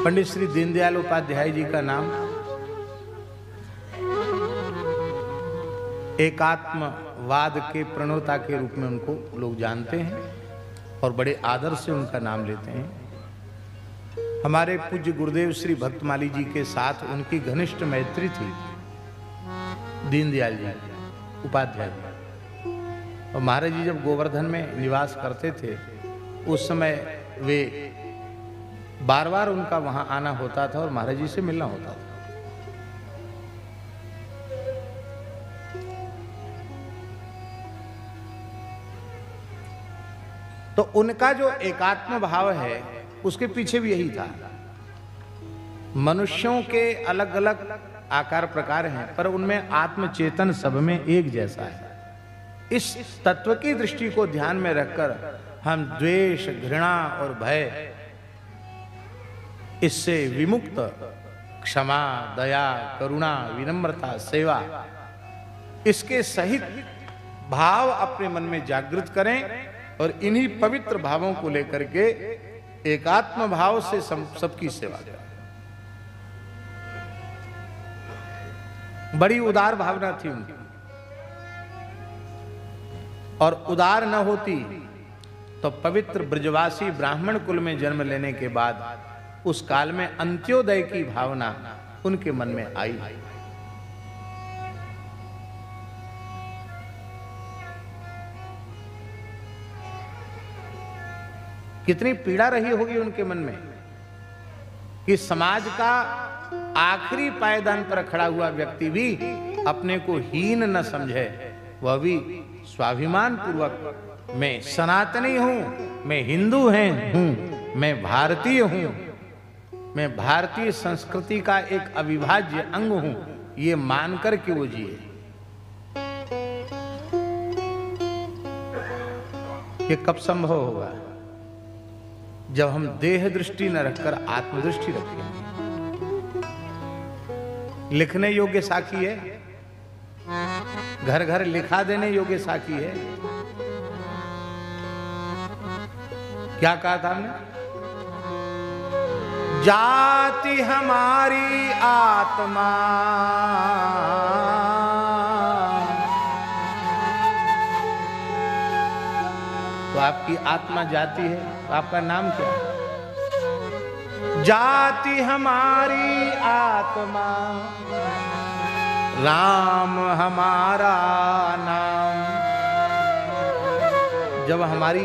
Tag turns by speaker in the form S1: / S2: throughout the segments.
S1: पंडित श्री दीनदयाल उपाध्याय जी का नाम एकात्मवाद के प्रणेता के रूप में उनको लोग जानते हैं और बड़े आदर से उनका नाम लेते हैं। हमारे पूज्य गुरुदेव श्री भक्तमाली जी के साथ उनकी घनिष्ठ मैत्री थी, दीनदयाल जी उपाध्याय जी। और महाराज जी जब गोवर्धन में निवास करते थे उस समय वे बार बार उनका वहां आना होता था और महाराज जी से मिलना होता था। तो उनका जो एकात्म भाव है उसके पीछे भी यही था। मनुष्यों के अलग अलग आकार प्रकार हैं पर उनमें आत्मचेतन सब में एक जैसा है। इस तत्व की दृष्टि को ध्यान में रखकर हम द्वेष, घृणा और भय इससे विमुक्त क्षमा, दया, करुणा, विनम्रता, सेवा इसके सहित भाव अपने मन में जागृत करें और इन्हीं पवित्र भावों को लेकर के एकात्म भाव से सबकी सेवा करें। बड़ी उदार भावना थी उनकी, और उदार न होती तो पवित्र ब्रजवासी ब्राह्मण कुल में जन्म लेने के बाद उस काल में अंत्योदय की भावना उनके मन में आई। कितनी पीड़ा रही होगी उनके मन में कि समाज का आखिरी पायदान पर खड़ा हुआ व्यक्ति भी अपने को हीन न समझे, वह भी स्वाभिमान पूर्वक मैं सनातनी हूं, मैं हिंदू हूं, मैं भारतीय हूं, मैं भारतीय संस्कृति का एक अविभाज्य अंग हूं, ये मानकर के वो जिए। ये कब संभव होगा? जब हम देह दृष्टि न रखकर आत्मदृष्टि रखेंगे। लिखने योग्य साखी है, घर घर लिखा देने योग्य साखी है। क्या कहा था हमने? जाति हमारी आत्मा, तो आपकी आत्मा जाति है, तो आपका नाम क्या है? जाति हमारी आत्मा, राम हमारा नाम। जब हमारी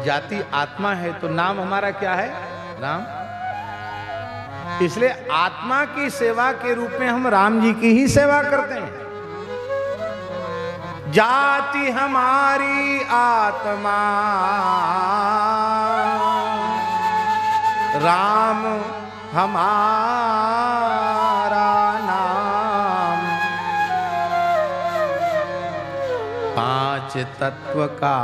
S1: जाति आत्मा है तो नाम हमारा क्या है? राम। इसलिए आत्मा की सेवा के रूप में हम राम जी की ही सेवा करते हैं। जाति हमारी आत्मा, राम हमारा नाम। पांच तत्व का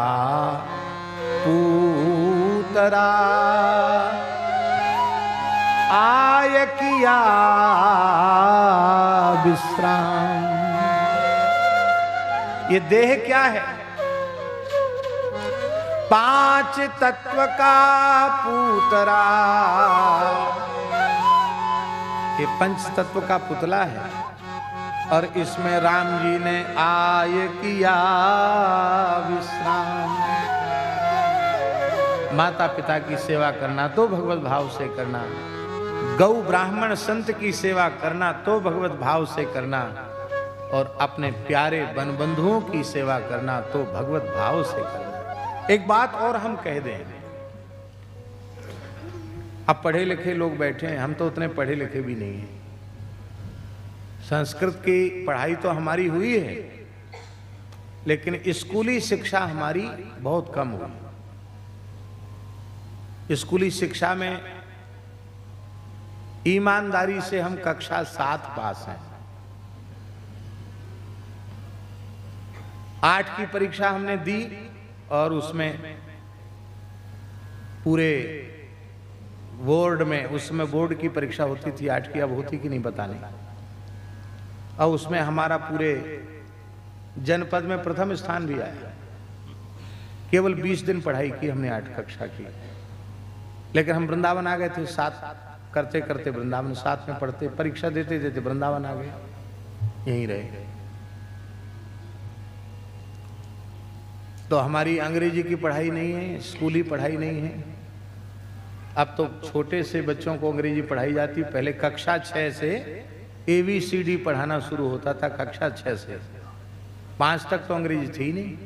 S1: पूतरा, आय किया विश्राम। ये देह क्या है? पांच तत्व का पूतरा, ये पंच तत्व का पुतला है और इसमें राम जी ने आय किया विश्राम। माता पिता की सेवा करना तो भगवत भाव से करना, गौ ब्राह्मण संत की सेवा करना तो भगवत भाव से करना, और अपने प्यारे बन बंधुओं की सेवा करना तो भगवत भाव से करना। एक बात और हम कह दें, अब पढ़े लिखे लोग बैठे हैं, हम तो उतने पढ़े लिखे भी नहीं हैं। संस्कृत की पढ़ाई तो हमारी हुई है, लेकिन स्कूली शिक्षा हमारी बहुत कम हुई। स्कूली शिक्षा में ईमानदारी से हम कक्षा 7 पास हैं। 8 की परीक्षा हमने दी और उसमें पूरे बोर्ड में, उसमें बोर्ड की परीक्षा होती थी 8 की, अब होती कि नहीं पता नहीं। और उसमें हमारा पूरे जनपद में प्रथम स्थान भी आया। केवल 20 दिन पढ़ाई की हमने 8 कक्षा की, लेकिन हम वृंदावन आ गए थे 7 करते करते वृंदावन साथ में पढ़ते, परीक्षा देते देते वृंदावन आ गए, यहीं रहे। तो हमारी अंग्रेजी की पढ़ाई नहीं है, स्कूली पढ़ाई नहीं है। अब तो छोटे से बच्चों को अंग्रेजी पढ़ाई जाती, पहले कक्षा 6 से ABCD पढ़ाना शुरू होता था, कक्षा 6 से 5 तक तो अंग्रेजी थी ही नहीं।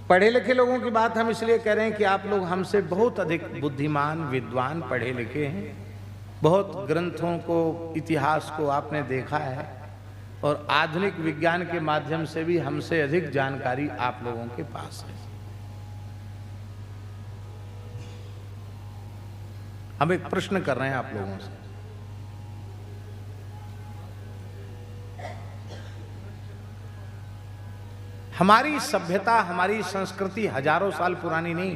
S1: पढ़े लिखे लोगों की बात हम इसलिए कह रहे हैं कि आप लोग हमसे बहुत अधिक बुद्धिमान, विद्वान, पढ़े लिखे हैं। बहुत ग्रंथों को, इतिहास को आपने देखा है और आधुनिक विज्ञान के माध्यम से भी हमसे अधिक जानकारी आप लोगों के पास है। हम एक प्रश्न कर रहे हैं आप लोगों से, हमारी सभ्यता, हमारी संस्कृति हजारों साल पुरानी नहीं,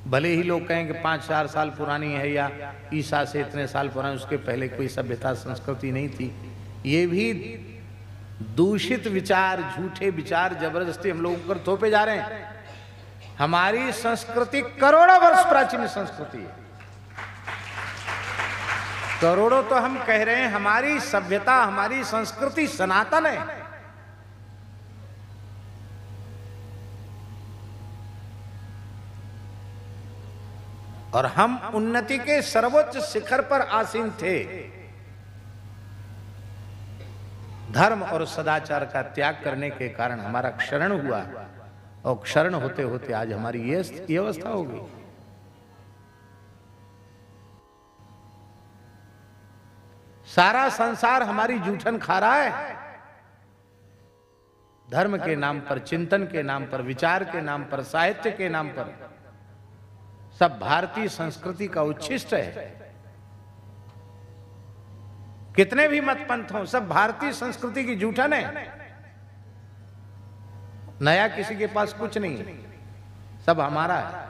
S1: भले ही लोग कहें कि 5-4 साल पुरानी है या ईसा से इतने साल पुरानी, उसके पहले कोई सभ्यता संस्कृति नहीं थी। ये भी दूषित विचार, झूठे विचार जबरदस्ती हम लोगों पर थोपे जा रहे हैं। हमारी संस्कृति करोड़ों वर्ष प्राचीन संस्कृति है, करोड़ों तो हम कह रहे हैं। हमारी सभ्यता, हमारी संस्कृति सनातन है। और हम उन्नति के सर्वोच्च शिखर पर आसीन थे। धर्म और सदाचार का त्याग करने के कारण हमारा क्षरण हुआ और क्षरण होते होते आज हमारी ये अवस्था हो गई। सारा संसार हमारी जूठन खा रहा है। धर्म के नाम पर, चिंतन के नाम पर, विचार के नाम पर, साहित्य के नाम पर सब भारतीय संस्कृति का उच्छिष्ट है। कितने भी मत पंथ हों, सब भारतीय संस्कृति की जूठन है। नया किसी के पास कुछ नहीं है, सब हमारा है।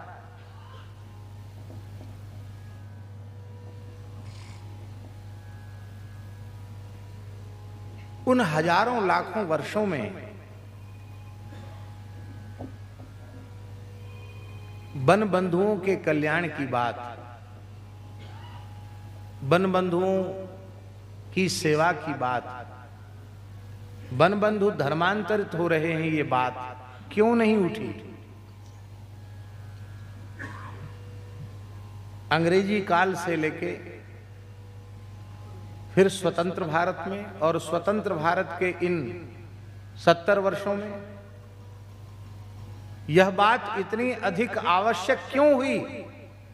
S1: उन हजारों लाखों वर्षों में वन बंधुओं के कल्याण की बात, वन बंधुओं की सेवा की बात, वन बंधु धर्मांतरित हो रहे हैं, ये बात क्यों नहीं उठी? अंग्रेजी काल से लेके फिर स्वतंत्र भारत में और स्वतंत्र भारत के इन 70 वर्षों में यह बात इतनी अधिक आवश्यक क्यों हुई?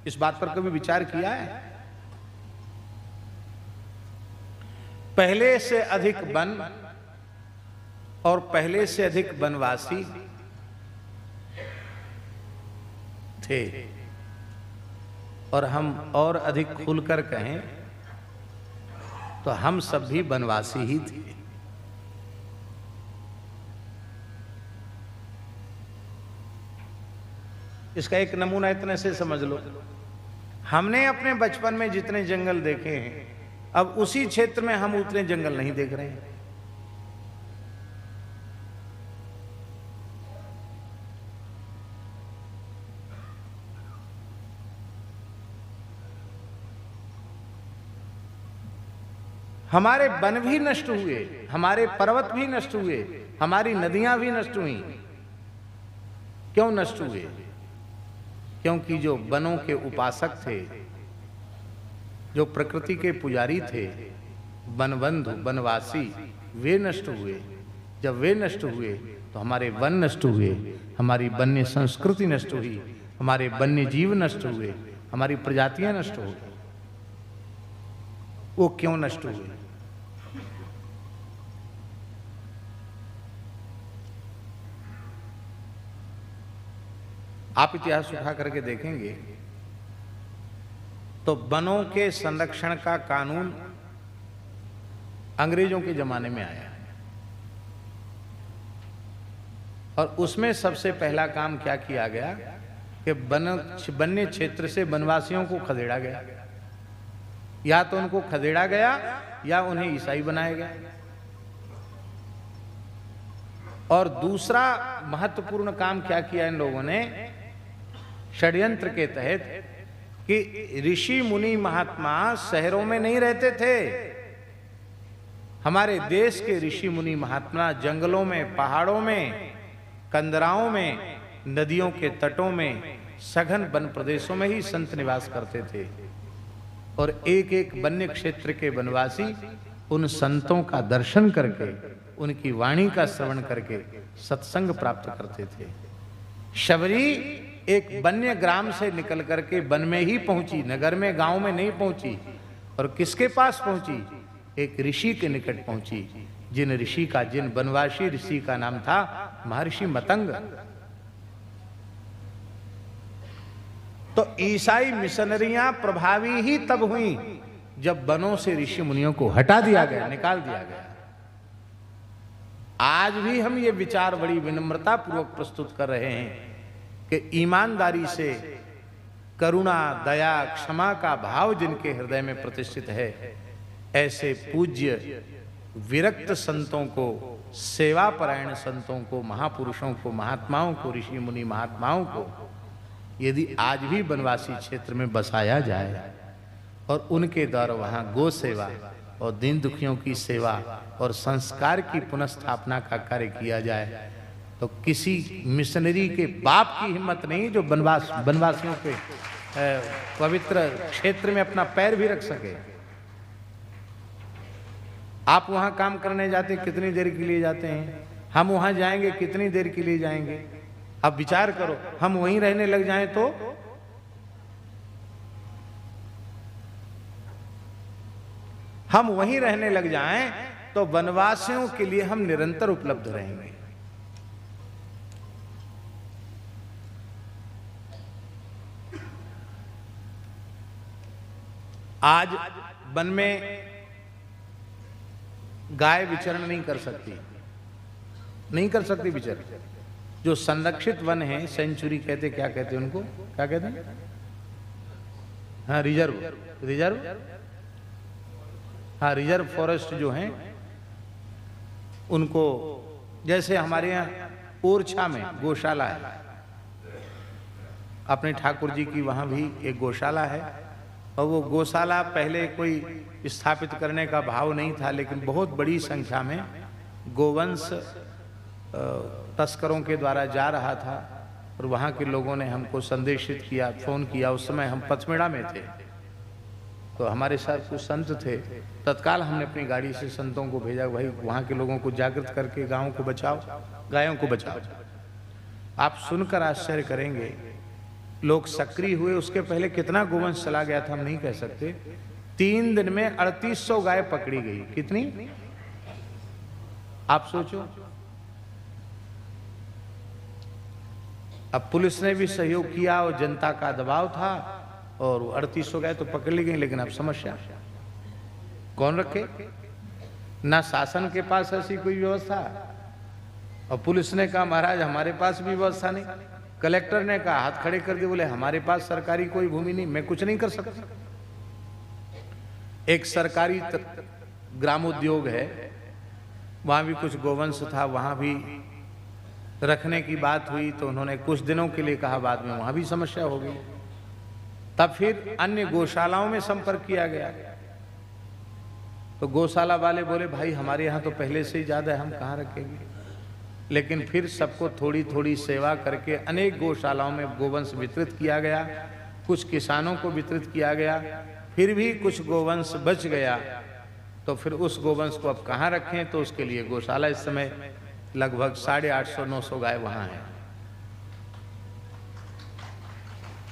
S1: इस बात पर कभी विचार किया है? पहले से अधिक वन और पहले से अधिक वनवासी थे, और हम और अधिक खुलकर कहें तो हम सब भी वनवासी ही थे। इसका एक नमूना इतने से समझ लो, हमने अपने बचपन में जितने जंगल देखे हैं, अब उसी क्षेत्र में हम उतने जंगल नहीं देख रहे हैं। हमारे वन भी नष्ट हुए, हमारे पर्वत भी नष्ट हुए, हमारी नदियां भी नष्ट हुई। क्यों नष्ट हुए? क्योंकि जो वनों के उपासक थे, जो प्रकृति के पुजारी थे, वनबंधु, वनवासी, वे नष्ट हुए। जब वे नष्ट हुए तो हमारे वन नष्ट हुए, हमारी वन्य संस्कृति नष्ट हुई, हमारे वन्य जीव नष्ट हुए, हमारी प्रजातियां नष्ट हो गई। वो क्यों नष्ट हुए? आप इतिहास उठा करके देखेंगे तो वनों के संरक्षण का कानून अंग्रेजों के जमाने में आया और उसमें सबसे पहला काम क्या किया गया कि वन्य क्षेत्र से वनवासियों को खदेड़ा गया। या तो उनको खदेड़ा गया या उन्हें ईसाई बनाया गया। और दूसरा महत्वपूर्ण काम क्या किया इन लोगों ने षड्यंत्र के तहत कि ऋषि मुनि महात्मा शहरों में नहीं रहते थे। हमारे देश के ऋषि मुनि महात्मा जंगलों में, पहाड़ों में, कंदराओं में, नदियों के तटों में, सघन वन प्रदेशों में ही संत निवास करते थे। और एक एक वन्य क्षेत्र के वनवासी उन संतों का दर्शन करके, उनकी वाणी का श्रवण करके सत्संग प्राप्त करते थे। शबरी एक वन्य ग्राम से निकल करके वन में ही पहुंची, नगर में, गांव में नहीं पहुंची। और किसके पास पहुंची? एक ऋषि के निकट पहुंची, जिन वनवासी ऋषि का नाम था महर्षि मतंग। तो ईसाई मिशनरियां प्रभावी ही तब हुई जब वनों से ऋषि मुनियों को हटा दिया गया, निकाल दिया गया। आज भी हम ये विचार बड़ी विनम्रता पूर्वक प्रस्तुत कर रहे हैं कि ईमानदारी से करुणा, दया, क्षमा का भाव जिनके हृदय में प्रतिष्ठित है, ऐसे पूज्य विरक्त संतों को, सेवापरायण संतों को, महापुरुषों को, महात्माओं को, ऋषि मुनि महात्माओं को यदि आज भी वनवासी क्षेत्र में बसाया जाए और उनके द्वारा वहां गो सेवा और दीन दुखियों की सेवा और संस्कार की पुनर्स्थापना का कार्य किया जाए, तो किसी मिशनरी के बाप की हिम्मत नहीं जो वनवासियों के पवित्र क्षेत्र में अपना पैर भी रख सके। आप वहां काम करने जाते कितनी देर के लिए जाते हैं? हम वहां जाएंगे कितनी देर के लिए जाएंगे? अब विचार करो, हम वहीं रहने लग जाएं तो हम वहीं रहने लग जाएं तो वनवासियों के लिए हम निरंतर उपलब्ध रहेंगे। आज वन में गाय विचरण नहीं कर सकती विचरण। जो संरक्षित वन है, सेंचुरी कहते, क्या कहते हैं उनको, क्या कहते हैं? हाँ, रिजर्व हाँ, रिजर्व फॉरेस्ट जो हैं उनको, जैसे हमारे यहाँ ओरछा में गौशाला है, अपने ठाकुर जी की वहाँ भी एक गौशाला है। और वो गौशाला पहले कोई स्थापित करने का भाव नहीं था, लेकिन बहुत बड़ी संख्या में गोवंश तस्करों के द्वारा जा रहा था और वहाँ के लोगों ने हमको संदेशित किया, फोन किया। उस समय हम पचमेड़ा में थे, तो हमारे साथ कुछ संत थे। तत्काल हमने अपनी गाड़ी से संतों को भेजा, भाई वहाँ के लोगों को जागृत करके गाँव को बचाओ, गायों को बचाओ। आप सुनकर आश्चर्य करेंगे, लोग सक्रिय हुए। उसके पहले कितना गोवंश चला गया था हम नहीं कह सकते। 3 दिन में 3800 गाय पकड़ी गई। कितनी? आप सोचो। अब पुलिस ने भी सहयोग किया और जनता का दबाव था और 3800 गाय तो पकड़ ली गई। लेकिन अब समस्या कौन रखे? ना शासन के पास ऐसी कोई व्यवस्था, और पुलिस ने कहा महाराज हमारे पास भी व्यवस्था नहीं। कलेक्टर ने कहा, हाथ खड़े कर दिए, बोले हमारे पास सरकारी कोई भूमि नहीं, मैं कुछ नहीं कर सकता। एक सरकारी ग्रामोद्योग है, वहां भी कुछ गोवंश था, वहां भी रखने की बात हुई, तो उन्होंने कुछ दिनों के लिए कहा, बाद में वहां भी समस्या हो गई। तब फिर अन्य गौशालाओं में संपर्क किया गया, तो गौशाला वाले बोले भाई हमारे यहाँ तो पहले से ही ज्यादा है, हम कहाँ रखेंगे। लेकिन फिर सबको थोड़ी थोड़ी सेवा करके अनेक गौशालाओं में गोवंश वितरित किया गया, कुछ किसानों को वितरित किया गया। फिर भी कुछ गोवंश बच गया, तो फिर उस गोवंश को अब कहाँ रखें, तो उसके लिए गौशाला इस समय लगभग 850-900 गाय वहाँ है।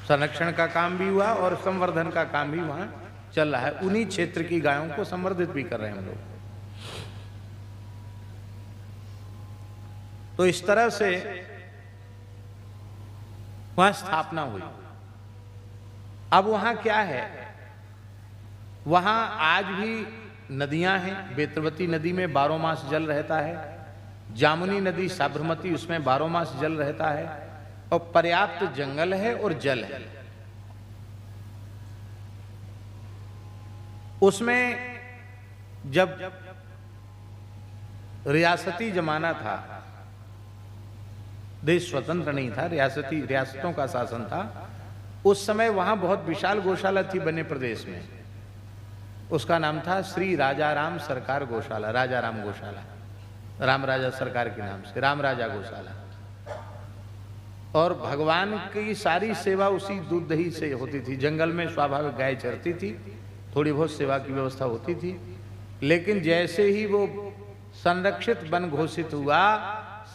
S1: संरक्षण का काम भी हुआ और संवर्धन का काम भी वहाँ चल रहा है। उन्हीं क्षेत्र की गायों को संवर्धित भी कर रहे हैं हम लोग। तो इस तरह से वहां स्थापना हुई। अब वहां क्या है, वहां आज भी नदियां हैं। बेतरवती नदी में 12 मास जल रहता है। जामुनी नदी साबरमती, उसमें 12 मास जल रहता है और पर्याप्त जंगल है और जल है। उसमें जब रियासती जमाना था देश स्वतंत्र नहीं था, रियासतों का शासन था। उस समय वहां बहुत विशाल गौशाला थी बने प्रदेश में। उसका नाम था श्री राजाराम सरकार गौशाला, राजाराम गौशाला, राम राजा सरकार के नाम से राम राजा गौशाला। और भगवान की सारी सेवा उसी दूध दही से होती थी। जंगल में स्वाभाविक गाय चरती थी, थोड़ी बहुत सेवा की व्यवस्था होती थी। लेकिन जैसे ही वो संरक्षित वन घोषित हुआ,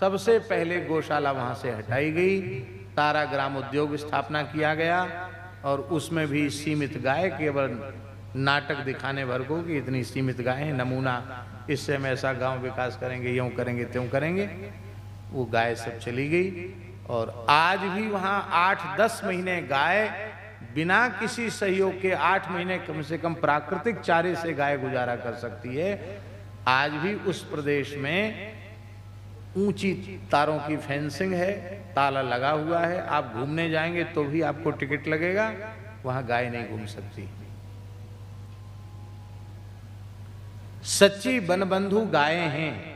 S1: सबसे पहले गौशाला वहां से हटाई गई, सारा ग्राम उद्योग स्थापना किया गया और उसमें भी सीमित गाय, केवल नाटक दिखाने भर को कि इतनी सीमित गाय है, नमूना, इससे हम ऐसा गांव विकास करेंगे, यूं करेंगे त्यों करेंगे। वो गाय सब चली गई और आज भी वहां 8-10 महीने गाय बिना किसी सहयोग के, 8 महीने कम से कम प्राकृतिक चारे से गाय गुजारा कर सकती है। आज भी उस प्रदेश में ऊंची तारों की फेंसिंग है, ताला लगा हुआ है। आप घूमने जाएंगे तो भी आपको टिकट लगेगा, वहां गाय नहीं घूम सकती। सच्ची बनबंधु गायें हैं।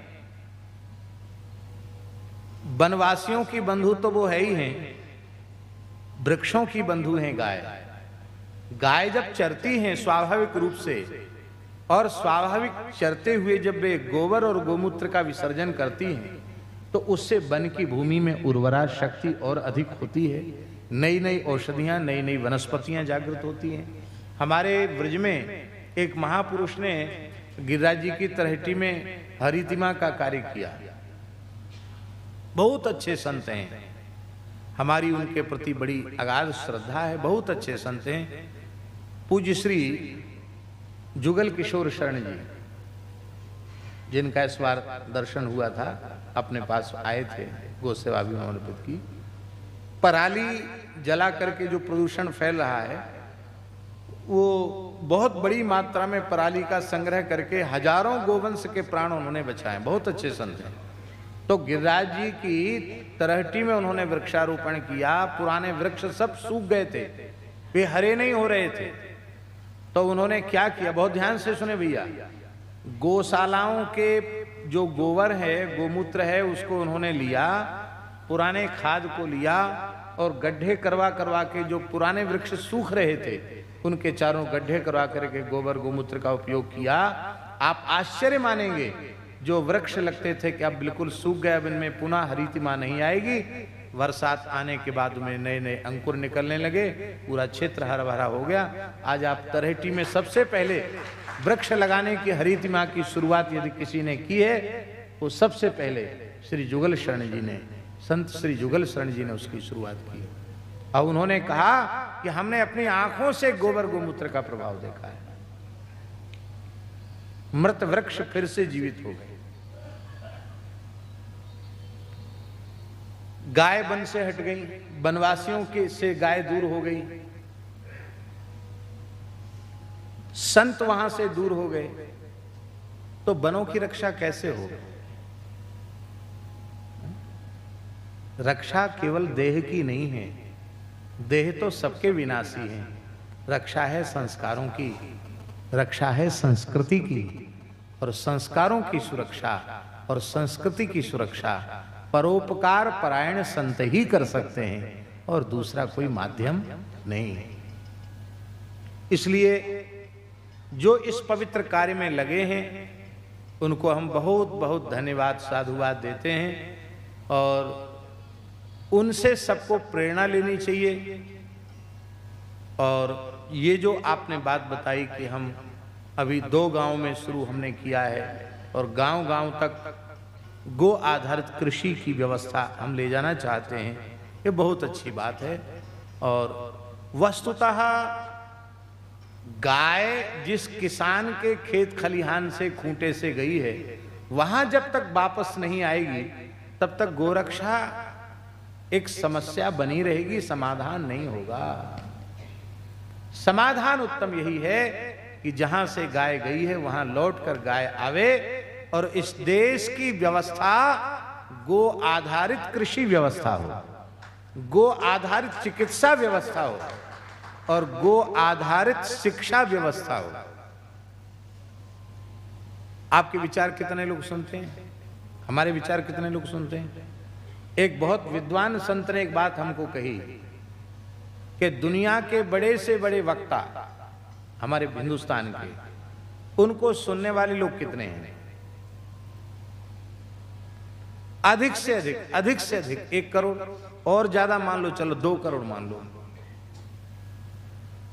S1: वनवासियों की बंधु तो वो है ही हैं, वृक्षों की बंधु हैं गाय। गाय जब चरती हैं स्वाभाविक रूप से, और स्वाभाविक चरते हुए जब वे गोबर और गोमूत्र का विसर्जन करती हैं, तो उससे वन की भूमि में उर्वरा शक्ति और अधिक होती है। नई नई औषधियां, नई नई वनस्पतियां जागृत होती हैं। हमारे ब्रज में एक महापुरुष ने गिरिराज जी की तलहटी में हरितिमा का कार्य किया। बहुत अच्छे संत हैं, हमारी उनके प्रति बड़ी अगाध श्रद्धा है। बहुत अच्छे संत हैं। पूज्य श्री जुगल किशोर शरण जी, जिनका इस बार दर्शन हुआ था, अपने पास आए थे, गौ सेवा भी समर्पित की। पराली जला करके जो प्रदूषण फैल रहा है, वो बहुत बड़ी मात्रा में पराली का संग्रह करके हजारों गोवंश के प्राण उन्होंने बचाए। बहुत अच्छे संत हैं। तो गिरिराज जी की तरहटी में उन्होंने वृक्षारोपण किया। पुराने वृक्ष सब सूख गए थे, वे हरे नहीं हो रहे थे। तो उन्होंने क्या किया, बहुत ध्यान से सुने भैया, गौशालाओं के जो गोबर है, गोमूत्र है, उसको उन्होंने लिया, पुराने खाद को लिया और गड्ढे करवा करवा के जो पुराने वृक्ष सूख रहे थे, उनके चारों गड्ढे करवा करके गोबर गोमूत्र का उपयोग किया। आप आश्चर्य मानेंगे, जो वृक्ष लगते थे कि अब बिल्कुल सूख गए, अब इनमें पुनः हरितिमा नहीं आएगी, बरसात आने के बाद में नए नए अंकुर निकलने लगे, पूरा क्षेत्र हरा भरा हो गया। आज आप तलहटी में सबसे पहले वृक्ष लगाने की, हरितिमा की शुरुआत यदि किसी ने की है, वो सबसे पहले श्री जुगल शरण जी ने, संत श्री जुगल शरण जी ने उसकी शुरुआत की। और उन्होंने कहा कि हमने अपनी आंखों से गोबर गोमूत्र का प्रभाव देखा है। मृत वृक्ष फिर से जीवित हो गए। गाय वन से हट गई, वनवासियों के से गाय दूर हो गई, संत वहां से दूर हो गए, तो वनों की रक्षा कैसे हो? रक्षा केवल देह की नहीं है, देह तो सबके विनाशी है। रक्षा है संस्कारों की, रक्षा है संस्कृति की, और संस्कारों की सुरक्षा और संस्कृति की सुरक्षा परोपकार परायण संत ही कर सकते हैं, और दूसरा कोई माध्यम नहीं है। इसलिए जो इस पवित्र कार्य में लगे हैं, उनको हम बहुत बहुत धन्यवाद साधुवाद देते हैं, और उनसे सबको प्रेरणा लेनी चाहिए। और ये जो आपने बात बताई कि हम अभी 2 गांव में शुरू हमने किया है, और गांव-गांव तक गो आधारित कृषि की व्यवस्था हम ले जाना चाहते हैं, ये बहुत अच्छी बात है। और वस्तुतः गाय जिस किसान के खेत खलिहान से, खूंटे से गई है, वहां जब तक वापस नहीं आएगी, तब तक गोरक्षा एक समस्या बनी रहेगी, समाधान नहीं होगा। समाधान उत्तम यही है कि जहां से गाय गई है वहां लौटकर गाय आवे, और इस देश की व्यवस्था गो आधारित कृषि व्यवस्था हो, गो आधारित चिकित्सा व्यवस्था हो, और गो आधारित शिक्षा व्यवस्था हो। आपके विचार कितने लोग सुनते हैं? हमारे विचार कितने लोग सुनते हैं? एक बहुत विद्वान संत ने एक बात हमको कही कि दुनिया के बड़े से बड़े वक्ता हमारे हिंदुस्तान के, उनको सुनने वाले लोग कितने हैं? अधिक से अधिक 1 करोड़, और ज्यादा मान लो, चलो 2 करोड़ मान लो।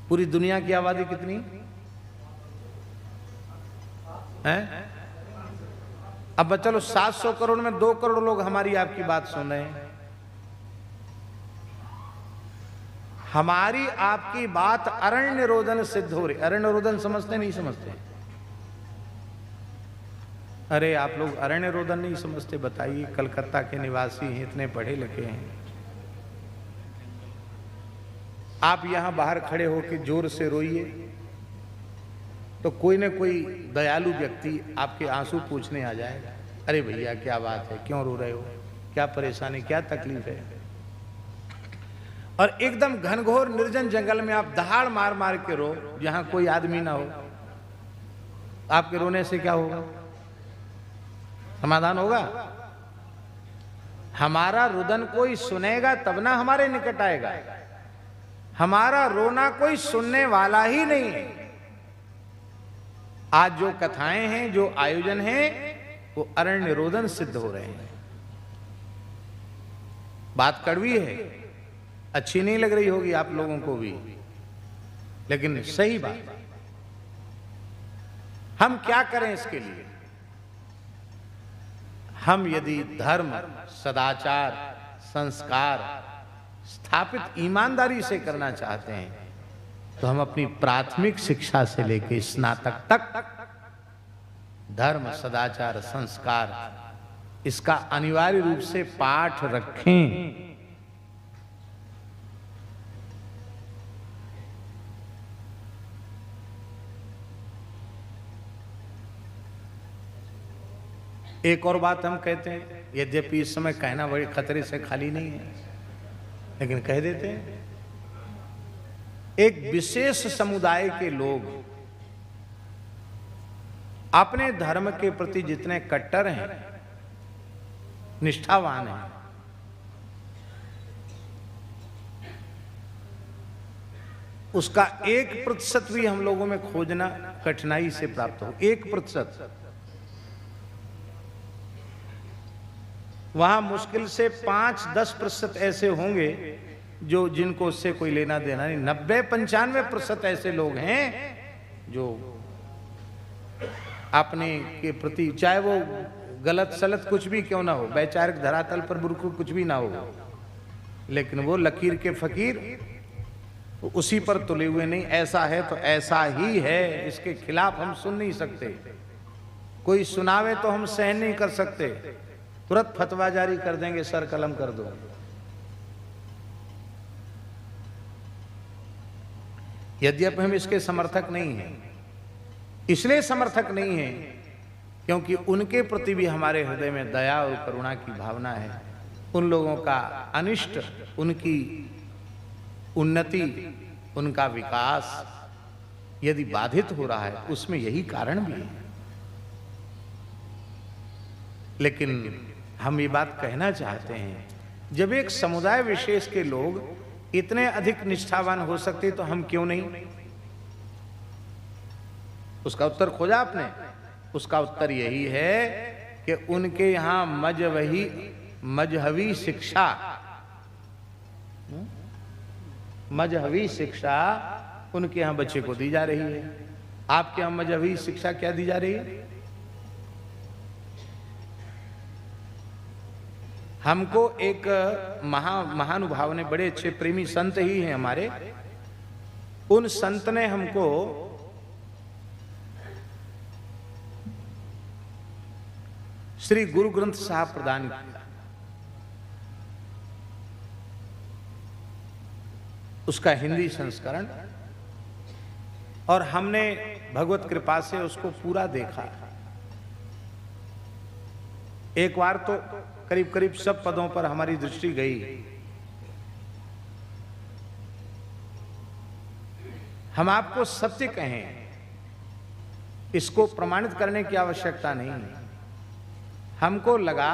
S1: पूरी दुनिया की आबादी कितनी है? अब चलो 700 करोड़ में 2 करोड़ लोग हमारी आपकी बात सुन रहे हैं। हमारी आपकी बात अरण्य रोदन सिद्ध हो रही। अरण्य रोदन समझते नहीं समझते? अरे आप लोग अरण्य रोदन नहीं समझते? बताइए, कलकत्ता के निवासी हैं, इतने पढ़े लिखे हैं, आप यहां बाहर खड़े होकर जोर से रोइए तो कोई न कोई दयालु व्यक्ति आपके आंसू पूछने आ जाएगा। अरे भैया क्या बात है, क्यों रो रहे हो, क्या परेशानी, क्या तकलीफ है? और एकदम घनघोर निर्जन जंगल में आप दहाड़ मार मार के रो, जहां कोई आदमी ना हो, आपके रोने से क्या होगा? समाधान होगा? हमारा रुदन कोई सुनेगा तब ना हमारे निकट आएगा। हमारा रोना कोई सुनने वाला ही नहीं है। आज जो कथाएं हैं, जो आयोजन हैं, वो अरण्य रोदन सिद्ध हो रहे हैं। बात कड़वी है, अच्छी नहीं लग रही होगी आप लोगों को भी, लेकिन सही बात। हम क्या करें इसके लिए? हम यदि धर्म, सदाचार, संस्कार स्थापित ईमानदारी से करना चाहते हैं तो हम अपनी प्राथमिक शिक्षा से लेकर स्नातक तक धर्म, सदाचार, संस्कार इसका अनिवार्य रूप से पाठ रखें। एक और बात हम कहते हैं, यद्यपि इस समय कहना बड़े खतरे से खाली नहीं है, लेकिन कह देते हैं। एक विशेष समुदाय के लोग अपने धर्म के प्रति जितने कट्टर हैं, निष्ठावान हैं, उसका 1% भी हम लोगों में खोजना कठिनाई से प्राप्त हो। 1%। वहां मुश्किल से 5-10% ऐसे होंगे जो जिनको उससे कोई लेना देना नहीं। 90-95% ऐसे लोग हैं जो अपने के प्रति, चाहे वो गलत सलत कुछ भी क्यों ना हो, वैचारिक धरातल पर बिल्कुल कुछ भी ना हो, लेकिन वो लकीर के फकीर उसी पर तुले हुए नहीं। ऐसा है तो ऐसा ही है, इसके खिलाफ हम सुन नहीं सकते। कोई सुनावे तो हम सहन नहीं कर सकते, तुरंत फतवा जारी कर देंगे, सर कलम कर दो। यद्यपि हम इसके समर्थक नहीं हैं। इसलिए समर्थक नहीं है क्योंकि उनके प्रति भी हमारे हृदय में दया और करुणा की भावना है। उन लोगों का अनिष्ट, उनकी उन्नति, उनका विकास यदि बाधित हो रहा है, उसमें यही कारण भी है। लेकिन हम ये बात कहना चाहते हैं, जब एक समुदाय विशेष के लोग इतने अधिक निष्ठावान हो सकते तो हम क्यों नहीं? उसका उत्तर खोजा आपने? उसका उत्तर यही है कि उनके यहां मजहबी शिक्षा उनके यहां बच्चे को दी जा रही है। आपके यहां मजहबी शिक्षा क्या दी जा रही है? हमको एक महानुभाव ने, बड़े अच्छे प्रेमी संत ही हैं हमारे, उन संत ने हमको श्री गुरु ग्रंथ साहब प्रदान किया। उसका हिंदी संस्करण, और हमने भगवत कृपा से उसको पूरा देखा। एक बार तो करीब करीब सब पदों पर हमारी दृष्टि गई। हम आपको सत्य कहें, इसको प्रमाणित करने की आवश्यकता नहीं है। हमको लगा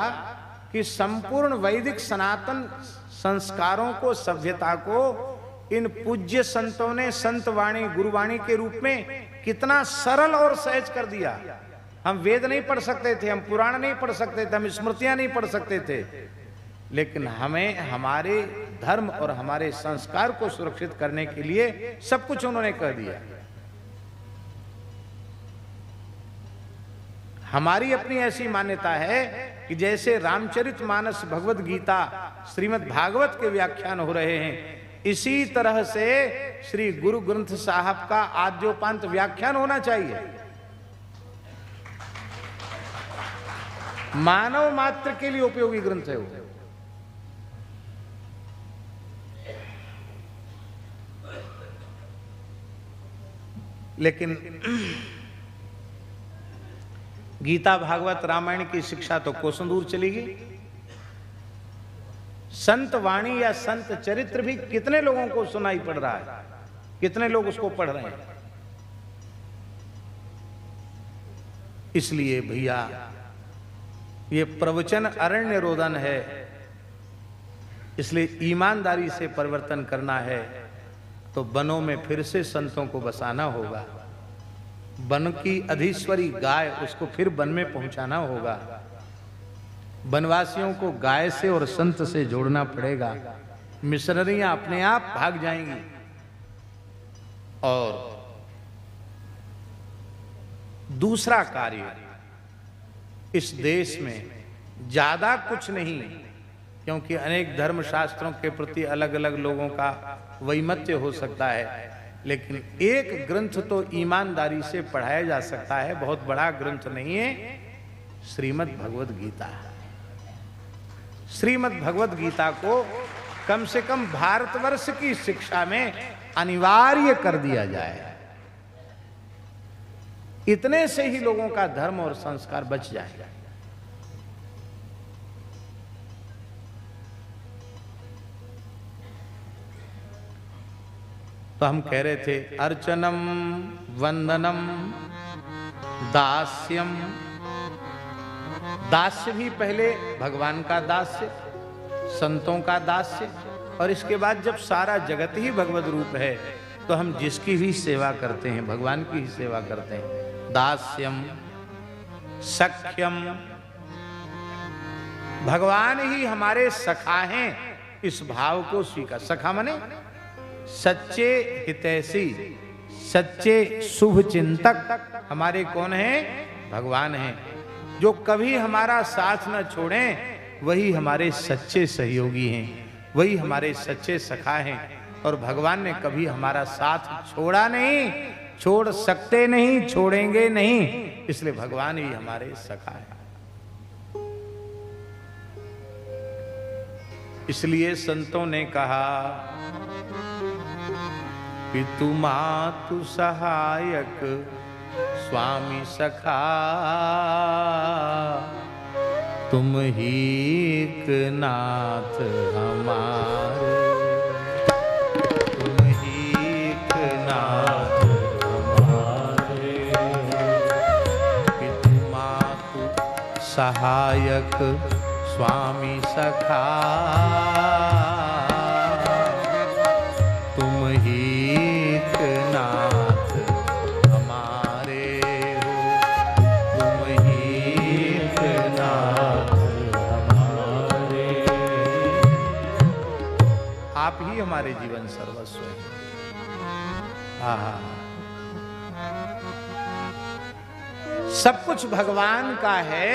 S1: कि संपूर्ण वैदिक सनातन संस्कारों को, सभ्यता को इन पूज्य संतों ने संत वाणी, गुरुवाणी के रूप में कितना सरल और सहज कर दिया। हम वेद नहीं पढ़ सकते थे, हम पुराण नहीं पढ़ सकते थे, हम स्मृतियां नहीं पढ़ सकते थे, लेकिन हमें हमारे धर्म और हमारे संस्कार को सुरक्षित करने के लिए सब कुछ उन्होंने कह दिया। हमारी अपनी ऐसी मान्यता है कि जैसे रामचरितमानस, भगवत गीता, श्रीमद् भागवत के व्याख्यान हो रहे हैं, इसी तरह से श्री गुरु ग्रंथ साहब का आद्योपांत व्याख्यान होना चाहिए। मानव मात्र के लिए उपयोगी ग्रंथ है वो। लेकिन गीता, भागवत, रामायण की शिक्षा तो कोसों दूर चली गई। संत वाणी या संत चरित्र भी कितने लोगों को सुनाई पड़ रहा है, कितने लोग उसको पढ़ रहे हैं। इसलिए भैया ये प्रवचन अरण्य रोदन है, इसलिए ईमानदारी से परिवर्तन करना है तो वनों में फिर से संतों को बसाना होगा। वन की अधीश्वरी गाय, उसको फिर वन में पहुंचाना होगा। वनवासियों को गाय से और संत से जोड़ना पड़ेगा। मिशनरियां अपने आप भाग जाएंगी। और दूसरा कार्य, इस देश में ज्यादा कुछ नहीं, क्योंकि अनेक धर्म शास्त्रों के प्रति अलग अलग लोगों का वैमत्य हो सकता है, लेकिन एक ग्रंथ तो ईमानदारी से पढ़ाया जा सकता है। बहुत बड़ा ग्रंथ नहीं है, श्रीमद् भगवत गीता। श्रीमद् भगवत गीता को कम से कम भारतवर्ष की शिक्षा में अनिवार्य कर दिया जाए। इतने से ही लोगों का धर्म और संस्कार बच जाएगा। तो हम कह रहे थे अर्चनम, वंदनम, दास्यम। दास्य भी पहले भगवान का दास्य, संतों का दास्य, और इसके बाद जब सारा जगत ही भगवत रूप है तो हम जिसकी भी सेवा करते हैं भगवान की ही सेवा करते हैं। दास्यम, सख्यम, भगवान ही हमारे सखा हैं, इस भाव को स्वीकार। सखा माने सच्चे हितैषी, सच्चे शुभ चिंतक हमारे कौन हैं? भगवान हैं। जो कभी हमारा साथ न छोड़ें वही हमारे सच्चे सहयोगी हैं, वही हमारे सच्चे सखा हैं। और भगवान ने कभी हमारा साथ छोड़ा नहीं, छोड़ सकते नहीं, छोड़ेंगे नहीं, इसलिए भगवान ही हमारे सखा है। इसलिए संतों ने कहा पितु मातु सहायक स्वामी सखा, तुम ही एक नाथ हमारे, तुम ही एक नाथ हमारे। पितु मातु सहायक स्वामी सखा, तुम ही एक नाथ हमारे हो, तुम ही एक नाथ हमारे। आप ही हमारे जीवन सर्वस्व है। सब कुछ भगवान का है,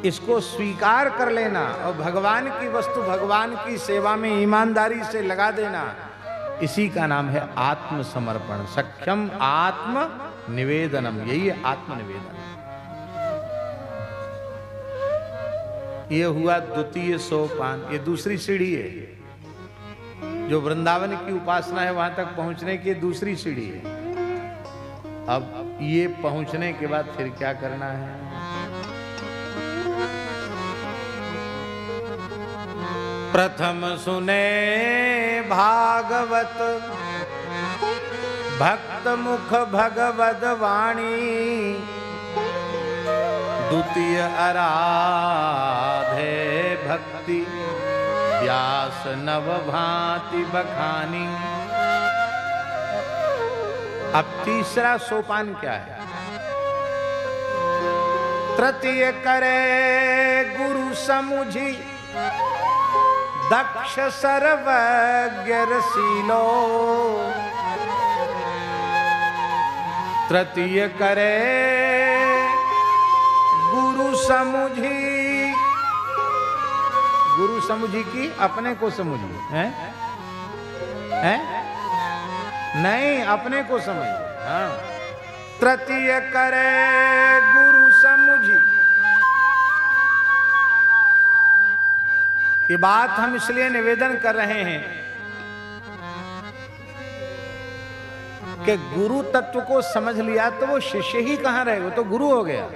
S1: इसको स्वीकार कर लेना और भगवान की वस्तु भगवान की सेवा में ईमानदारी से लगा देना, इसी का नाम है आत्मसमर्पण। सख्यम आत्म निवेदनम, यही है आत्मनिवेदन। ये हुआ द्वितीय सोपान, ये दूसरी सीढ़ी है। जो वृंदावन की उपासना है वहां तक पहुंचने की दूसरी सीढ़ी है। अब ये पहुंचने के बाद फिर क्या करना है? प्रथम सुने भागवत भक्त मुख भगवद वाणी, द्वितीय आराधे भक्ति व्यास नव भांति बखानी। अब तीसरा सोपान क्या है? तृतीय करे गुरु समुझी दक्ष सर्वज्ञ रसीलो। तृतीय करे गुरु समुझी, गुरु समुझी की अपने को समुझी है? नहीं, अपने को समझ। हाँ, तृतीय करे गुरु समुझी। ये बात हम इसलिए निवेदन कर रहे हैं कि गुरु तत्व को समझ लिया तो वो शिष्य ही कहां रहे, वो तो गुरु हो गया।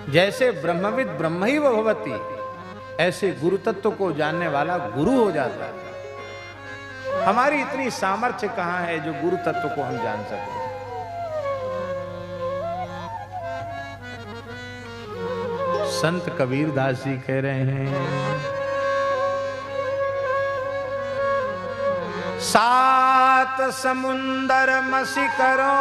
S1: जैसे ब्रह्मविद ब्रह्म ही भवति, ऐसे गुरु तत्व को जानने वाला गुरु हो जाता है। हमारी इतनी सामर्थ्य कहां है जो गुरु तत्व को हम जान सकें? संत कबीर दास जी कह रहे हैं, सात समुंदर मसी करो।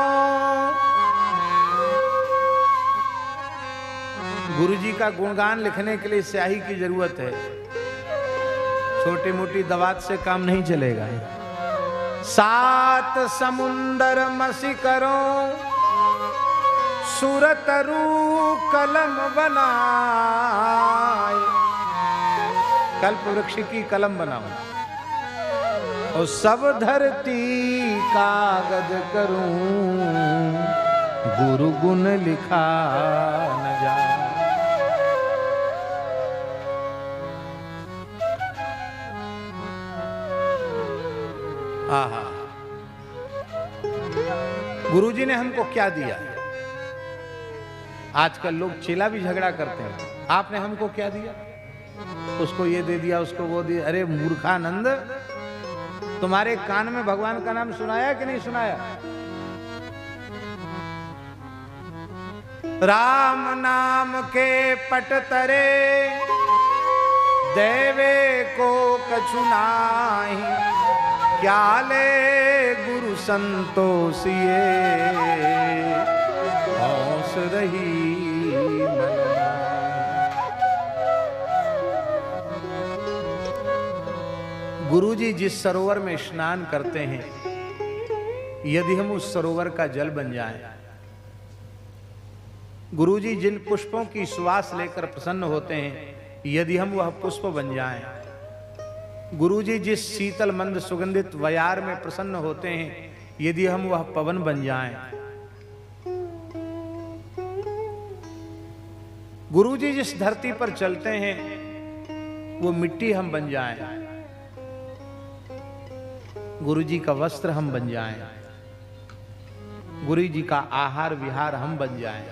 S1: गुरु जी का गुणगान लिखने के लिए स्याही की जरूरत है, छोटी मोटी दवात से काम नहीं चलेगा। सात समुंदर मसी करो, सुरतरु कलम बनाए। कल्प वृक्ष की कलम बनाओ और सब धरती कागज करूं, गुरु गुण लिखा न जाए। आहा, गुरुजी ने हमको क्या दिया? आजकल लोग चेला भी झगड़ा करते हैं, आपने हमको क्या दिया? उसको ये दे दिया, उसको वो दिया। अरे मूर्खानंद, तुम्हारे कान में भगवान का नाम सुनाया कि नहीं सुनाया? राम नाम के पट तरे, देवे को कछु नाही। क्या ले गुरु संतोषिए, हौस रही मन। गुरुजी जिस सरोवर में स्नान करते हैं, यदि हम उस सरोवर का जल बन जाएं, गुरुजी जिन पुष्पों की सुवास लेकर प्रसन्न होते हैं, यदि हम वह पुष्प बन जाएं, गुरुजी जिस शीतल मंद सुगंधित वयार में प्रसन्न होते हैं, यदि हम वह पवन बन जाएं, गुरुजी जिस धरती पर चलते हैं वो मिट्टी हम बन जाएं, गुरुजी का वस्त्र हम बन जाएं, गुरुजी का आहार विहार हम बन जाएं,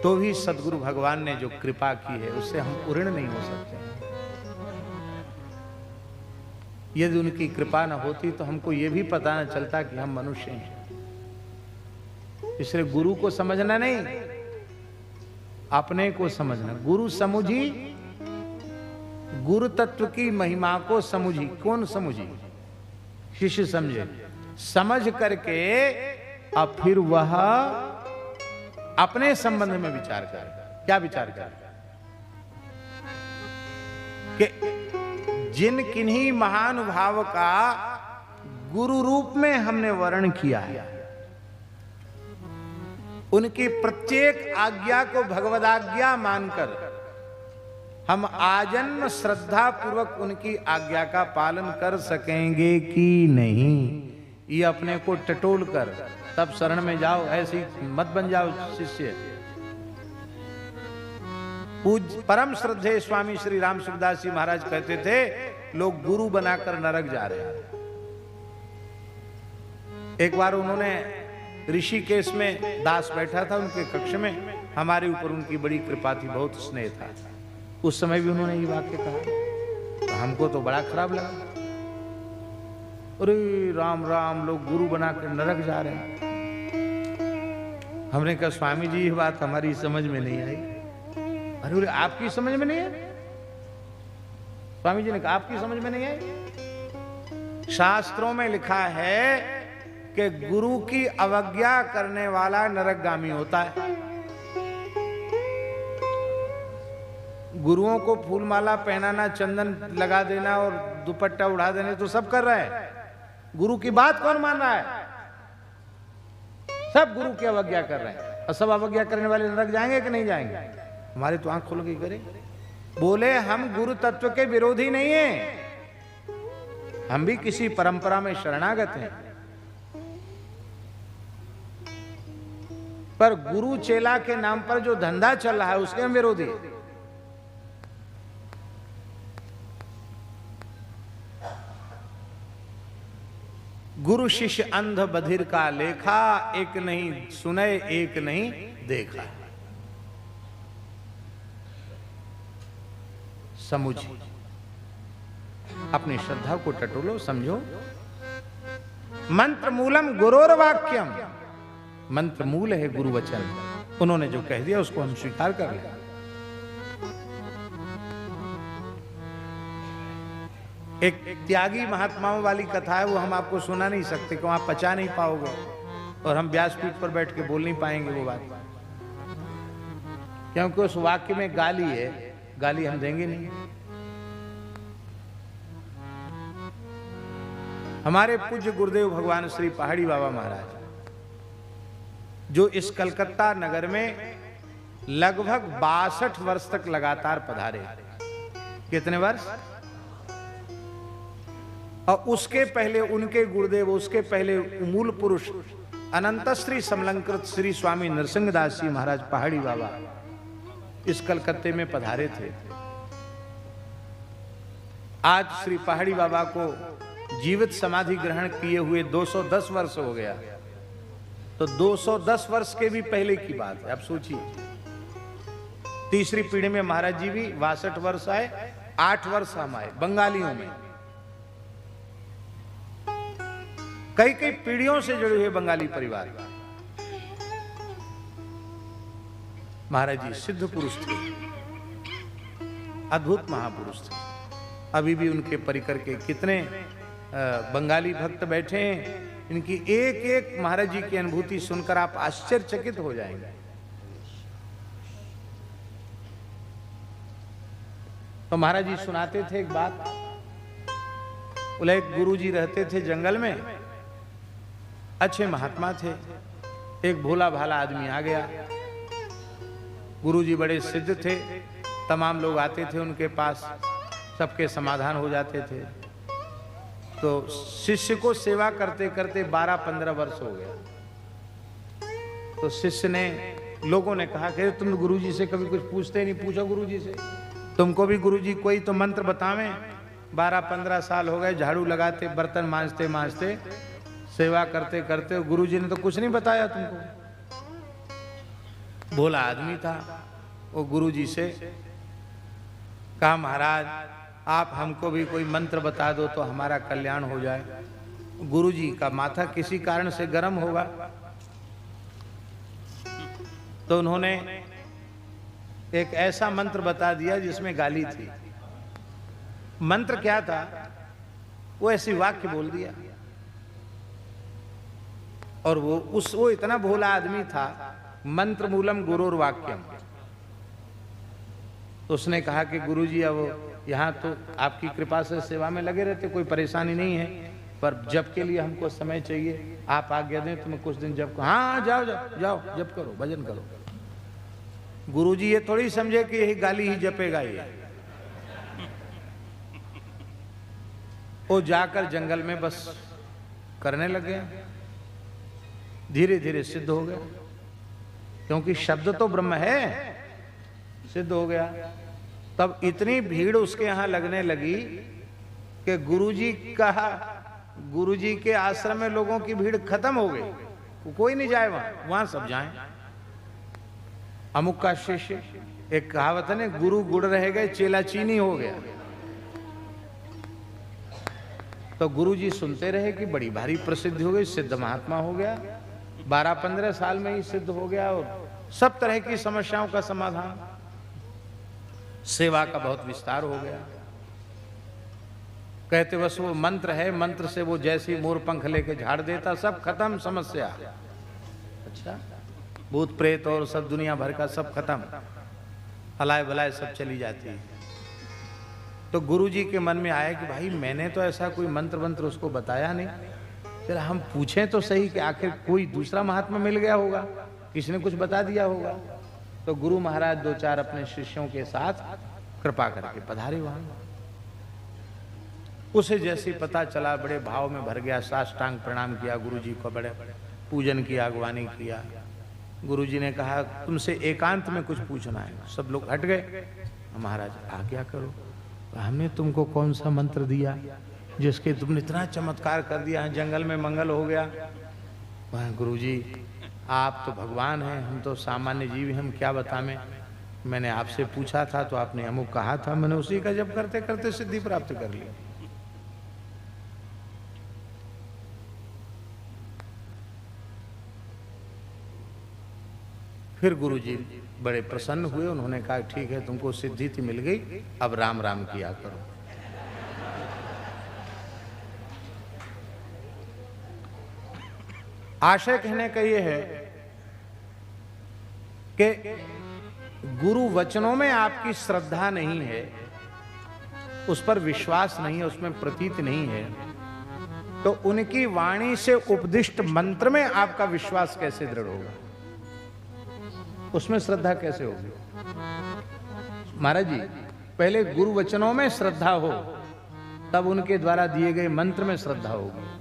S1: तो भी सदगुरु भगवान ने जो कृपा की है उससे हम उऋण नहीं हो सकते। यदि उनकी कृपा न होती तो हमको यह भी पता न चलता कि हम मनुष्य हैं। इसलिए गुरु को समझना नहीं, अपने को समझना। गुरु समुझी, गुरु तत्व की महिमा को समुझी। कौन समुझी? शिष्य समझे। समझ करके अब फिर वह अपने संबंध में विचार करे। क्या विचार करे? कि जिन किन्हीं महानुभाव का गुरु रूप में हमने वर्ण किया है, उनकी प्रत्येक आज्ञा को भगवदाज्ञा मानकर हम आजन्म श्रद्धा पूर्वक उनकी आज्ञा का पालन कर सकेंगे कि नहीं, ये अपने को टटोल कर तब शरण में जाओ। ऐसी मत बन जाओ शिष्य। पूज्य परम श्रद्धेय स्वामी श्री राम सुखदास जी महाराज कहते थे, लोग गुरु बनाकर नरक जा रहे हैं। एक बार उन्होंने ऋषिकेश में दास बैठा था उनके कक्ष में, हमारे ऊपर उनकी बड़ी कृपा थी, बहुत स्नेह था। उस समय भी उन्होंने ये वाक्य कहा, तो हमको तो बड़ा खराब लगा। अरे राम राम, लोग गुरु बनाकर नरक जा रहे हैं। हमने कहा स्वामी जी ये बात हमारी समझ में नहीं आई। अरे बोले आपकी समझ में नहीं आई? स्वामी जी ने कहा आपकी समझ में नहीं आई? शास्त्रों में लिखा है कि गुरु की अवज्ञा करने वाला नरकगामी होता है। गुरुओं को फूलमाला पहनाना, चंदन लगा देना और दुपट्टा उड़ा देने तो सब कर रहे हैं, गुरु की बात कौन मान रहा है? सब गुरु की अवज्ञा कर रहे हैं। और सब अवज्ञा करने वाले नरक जाएंगे कि नहीं जाएंगे? हमारे तो आंख खोल गई करे। बोले हम गुरु तत्व के विरोधी नहीं हैं, हम भी किसी परंपरा में शरणागत हैं, पर गुरु चेला के नाम पर जो धंधा चल रहा है उसके हम विरोधी हैं। गुरु शिष्य अंध बधिर का लेखा, एक नहीं सुने एक नहीं देखा। समझिए, अपनी श्रद्धा को टटोलो, समझो। मंत्र मूलम गुरोर वाक्यम, मंत्र मूल है गुरु वचन। उन्होंने जो कह दिया उसको हम स्वीकार कर लें। एक त्यागी महात्माओं वाली कथा है, वो हम आपको सुना नहीं सकते क्यों, आप पचा नहीं पाओगे और हम व्यासपीठ पर बैठ के बोल नहीं पाएंगे वो बात, क्योंकि उस वाक्य में गाली है, गाली हम देंगे नहीं। हमारे पूज्य गुरुदेव भगवान श्री पहाड़ी बाबा महाराज, जो इस कलकत्ता नगर में लगभग 62 वर्ष तक लगातार पधारे। कितने वर्ष? और उसके पहले उनके गुरुदेव, उसके पहले मूल पुरुष अनंत श्री समलंकृत श्री स्वामी नरसिंहदास जी महाराज पहाड़ी बाबा इस कलकत्ते में पधारे थे। आज श्री पहाड़ी बाबा को जीवित समाधि ग्रहण किए हुए 210 वर्ष हो गया। तो 210 वर्ष के भी पहले की बात है। अब सोचिए, तीसरी पीढ़ी में महाराज जी भी 62 वर्ष आए, 8 वर्ष हम आए बंगालियों में। कई कई पीढ़ियों से जुड़े हुए बंगाली परिवार। महाराज जी सिद्ध पुरुष थे, अद्भुत महापुरुष थे। अभी भी उनके परिकर के कितने बंगाली भक्त बैठे हैं, इनकी एक एक महाराज जी की अनुभूति सुनकर आप आश्चर्यचकित हो जाएंगे। तो महाराज जी सुनाते थे एक बात। बोले एक गुरु जी रहते थे जंगल में, अच्छे महात्मा थे। एक भोला भाला आदमी आ गया। गुरुजी बड़े सिद्ध थे, तमाम लोग आते थे उनके पास, सबके समाधान हो जाते थे। तो शिष्य को सेवा करते करते 12-15 वर्ष हो गया। तो शिष्य ने, लोगों ने कहा कि तुम गुरुजी से कभी कुछ पूछते नहीं, पूछो गुरुजी से, तुमको भी गुरुजी कोई तो मंत्र बतावें। 12-15 साल हो गए, झाड़ू लगाते, बर्तन मांजते मांजते, सेवा करते करते, गुरुजी ने तो कुछ नहीं बताया तुमको। भोला आदमी था वो। गुरुजी से कहा महाराज आप हमको भी कोई मंत्र बता दो तो हमारा कल्याण हो जाए। गुरुजी का माथा किसी कारण से गर्म होगा, तो उन्होंने एक ऐसा मंत्र बता दिया जिसमें गाली थी। मंत्र क्या था? वो ऐसी वाक्य बोल दिया। और वो इतना भोला आदमी था, मंत्र मूलम गुरुर वाक्यम। तो उसने कहा कि गुरुजी अब यहाँ तो आपकी कृपा से सेवा में लगे रहते, कोई परेशानी नहीं है, पर जप के लिए हमको समय चाहिए, आप आज्ञा दें तो मैं कुछ दिन जप करूं। हाँ जाओ जाओ जाओ, जप करो, भजन करो। गुरुजी ये थोड़ी समझे कि यही गाली ही जपेगा ये। वो जाकर जंगल में बस करने लग गया। धीरे धीरे सिद्ध हो गया, क्योंकि शब्द तो ब्रह्म है। सिद्ध हो गया। तब इतनी भीड़ उसके यहाँ लगने लगी कि गुरुजी के आश्रम में लोगों की भीड़ खत्म हो गई। कोई नहीं जाए वहां सब जाएं। अमुक का शिष्य, एक कहावत है ना, गुरु गुड़ रह गए चेला चीनी हो गया। तो गुरुजी सुनते रहे कि बड़ी भारी प्रसिद्धि हो गई, सिद्ध महात्मा हो गया। 12-15 साल में ही सिद्ध हो गया और सब तरह की समस्याओं का समाधान, सेवा का बहुत विस्तार हो गया। कहते बस वो मंत्र है, मंत्र से वो जैसी मोर पंख लेके झाड़ देता, सब खत्म समस्या। अच्छा, भूत प्रेत और सब दुनिया भर का सब खत्म, हलाए भलाए सब चली जाती है। तो गुरुजी के मन में आया कि भाई मैंने तो ऐसा कोई मंत्र मंत्र उसको बताया नहीं, चल हम पूछें तो सही कि आखिर कोई दूसरा महात्मा मिल गया होगा, किसी ने कुछ बता दिया होगा। तो गुरु महाराज 2-4 अपने शिष्यों के साथ कृपा करके पधारे वहां। उसे जैसे पता चला बड़े भाव में भर गया, साष्टांग प्रणाम किया गुरुजी को, बड़े पूजन किया, अगवानी किया। गुरुजी ने कहा तुमसे एकांत में कुछ पूछना है। सब लोग हट गए। महाराज आज्ञा करो। हमने तुमको कौन सा मंत्र दिया जिसके तुमने इतना चमत्कार कर दिया, जंगल में मंगल हो गया। गुरुजी आप तो भगवान हैं, हम तो सामान्य जीव, हम क्या बताएं। मैंने आपसे पूछा था तो आपने अमुक कहा था, मैंने उसी का जब करते करते सिद्धि प्राप्त कर ली। फिर गुरुजी बड़े प्रसन्न हुए, उन्होंने कहा ठीक है तुमको सिद्धि थी मिल गई, अब राम राम किया करो। आशय कहने का यह है कि गुरु वचनों में आपकी श्रद्धा नहीं है, उस पर विश्वास नहीं है, उसमें प्रतीत नहीं है, तो उनकी वाणी से उपदिष्ट मंत्र में आपका विश्वास कैसे दृढ़ होगा, उसमें श्रद्धा कैसे होगी। महाराज जी पहले गुरु वचनों में श्रद्धा हो, तब उनके द्वारा दिए गए मंत्र में श्रद्धा होगी।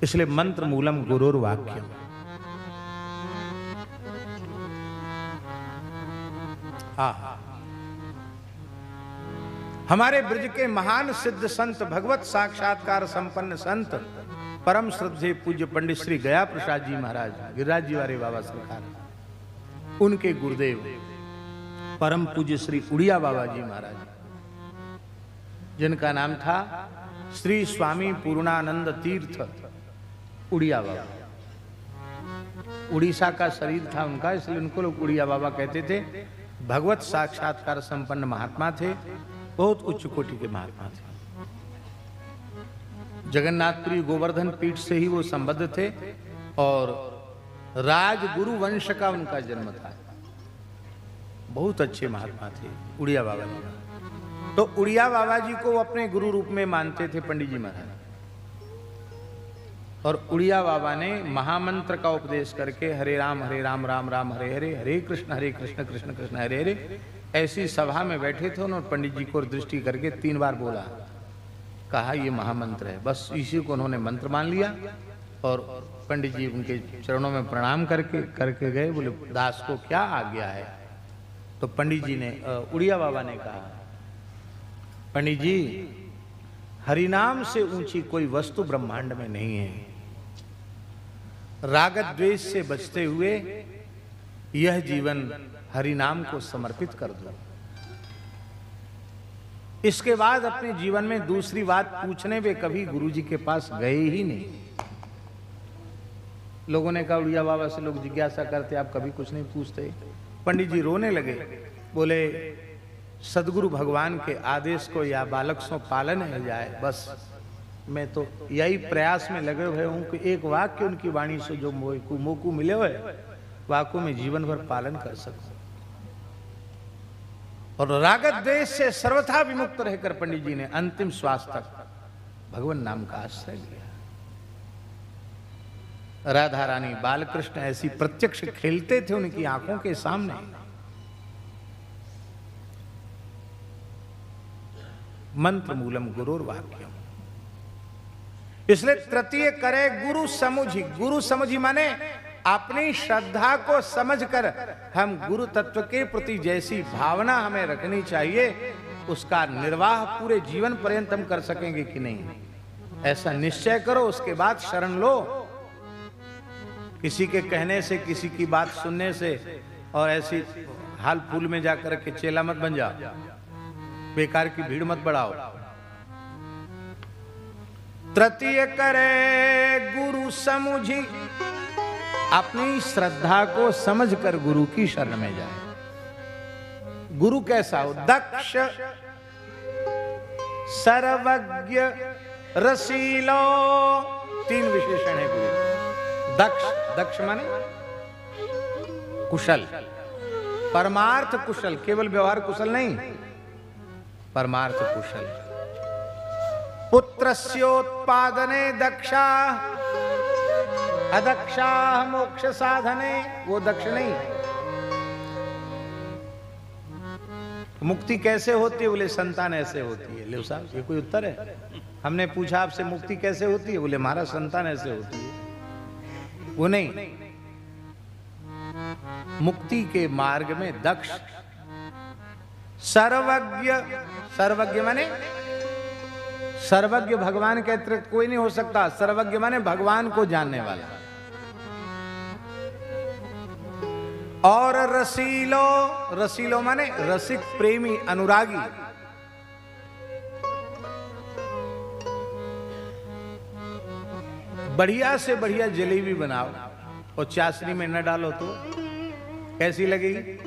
S1: इसलिए मंत्र मूलम गुरुर वाक्यम। हमारे ब्रज के महान सिद्ध संत, भगवत साक्षात्कार संपन्न संत, परम श्रद्धेय पूज्य पंडित श्री गया प्रसाद जी महाराज, गिरिराज जी वाले बाबा सरकार, उनके गुरुदेव परम पूज्य श्री उड़िया बाबा जी महाराज, जिनका नाम था श्री स्वामी पूर्णानंद तीर्थ उड़िया बाबा। उड़ीसा का शरीर था उनका, इसलिए उनको लोग उड़िया बाबा कहते थे। भगवत साक्षात्कार संपन्न महात्मा थे, बहुत उच्च कोटि के महात्मा थे। जगन्नाथपुरी गोवर्धन पीठ से ही वो संबद्ध थे और राजगुरु वंश का उनका जन्म था। बहुत अच्छे महात्मा थे उड़िया बाबा जी। तो उड़िया बाबा जी को अपने गुरु रूप में मानते थे पंडित जी महाराज। और उड़िया बाबा ने महामंत्र का उपदेश करके हरे राम राम राम हरे हरे, हरे कृष्ण कृष्ण कृष्ण हरे हरे, ऐसी सभा में बैठे थे। उन्होंने पंडित जी को दृष्टि करके 3 बार बोला, कहा ये महामंत्र है। बस इसी को उन्होंने मंत्र मान लिया और पंडित जी उनके चरणों में प्रणाम करके गए। बोले दास को क्या आज्ञा है। तो पंडित जी ने, उड़िया बाबा ने कहा, पंडित जी हरिनाम से ऊंची कोई वस्तु ब्रह्मांड में नहीं है। राग द्वेष से बचते हुए यह जीवन हरिनाम को समर्पित कर दो। इसके बाद अपने जीवन में दूसरी बात पूछने वे कभी गुरुजी के पास गए ही नहीं। लोगों ने कहा उड़िया बाबा से लोग जिज्ञासा करते, आप कभी कुछ नहीं पूछते। पंडित जी रोने लगे, बोले सदगुरु भगवान के आदेश को या बालक सो पालन है जाए, बस मैं तो यही प्रयास में लगे हुए हूं कि एक वाक्य उनकी वाणी से जो मोकू मिले हुए वाक्यों में जीवन भर पालन कर सकूं। और रागत द्वेष से सर्वथा विमुक्त रहकर पंडित जी ने अंतिम श्वास तक भगवान नाम का आश्रय लिया। राधा रानी बालकृष्ण ऐसी प्रत्यक्ष खेलते थे उनकी आंखों के सामने। मंत्र मूलम गुरुर वाक्यम। इसलिए तृतीय करे गुरु समुझी। गुरु समुझी माने अपनी श्रद्धा को समझकर हम गुरु तत्व के प्रति जैसी भावना हमें रखनी चाहिए, उसका निर्वाह पूरे जीवन पर्यंत हम कर सकेंगे कि नहीं, ऐसा निश्चय करो। उसके बाद शरण लो। किसी के कहने से, किसी की बात सुनने से और ऐसी हाल फूल में जाकर के चेला मत बन जाओ, बेकार की भीड़ मत बढ़ाओ। तृतीय करे गुरु समुझी, अपनी श्रद्धा को समझकर गुरु की शरण में जाए। गुरु कैसा हो? दक्ष, सर्वज्ञ, रसीलो, तीन विशेषण है गुरु। दक्ष, दक्ष माने कुशल, परमार्थ कुशल, केवल व्यवहार कुशल नहीं, परमार्थ कुशल। पुत्रस्योत्पादने दक्षा, अदक्षा मोक्ष साधने, वो दक्ष नहीं। मुक्ति कैसे होती है? बोले संतान ऐसे होती है। ले साहब, ये कोई उत्तर है? हमने पूछा आपसे मुक्ति कैसे होती है? बोले महाराज संतान ऐसे होती है। वो नहीं, मुक्ति के मार्ग में दक्ष, सर्वज्ञ, सर्वज्ञ माने सर्वज्ञ भगवान के अतिरिक्त कोई नहीं हो सकता। सर्वज्ञ माने भगवान को जानने वाला। और रसीलो, रसीलो माने रसिक, प्रेमी, अनुरागी। बढ़िया से बढ़िया जलेबी बनाओ और चाशनी में न डालो तो कैसी लगेगी?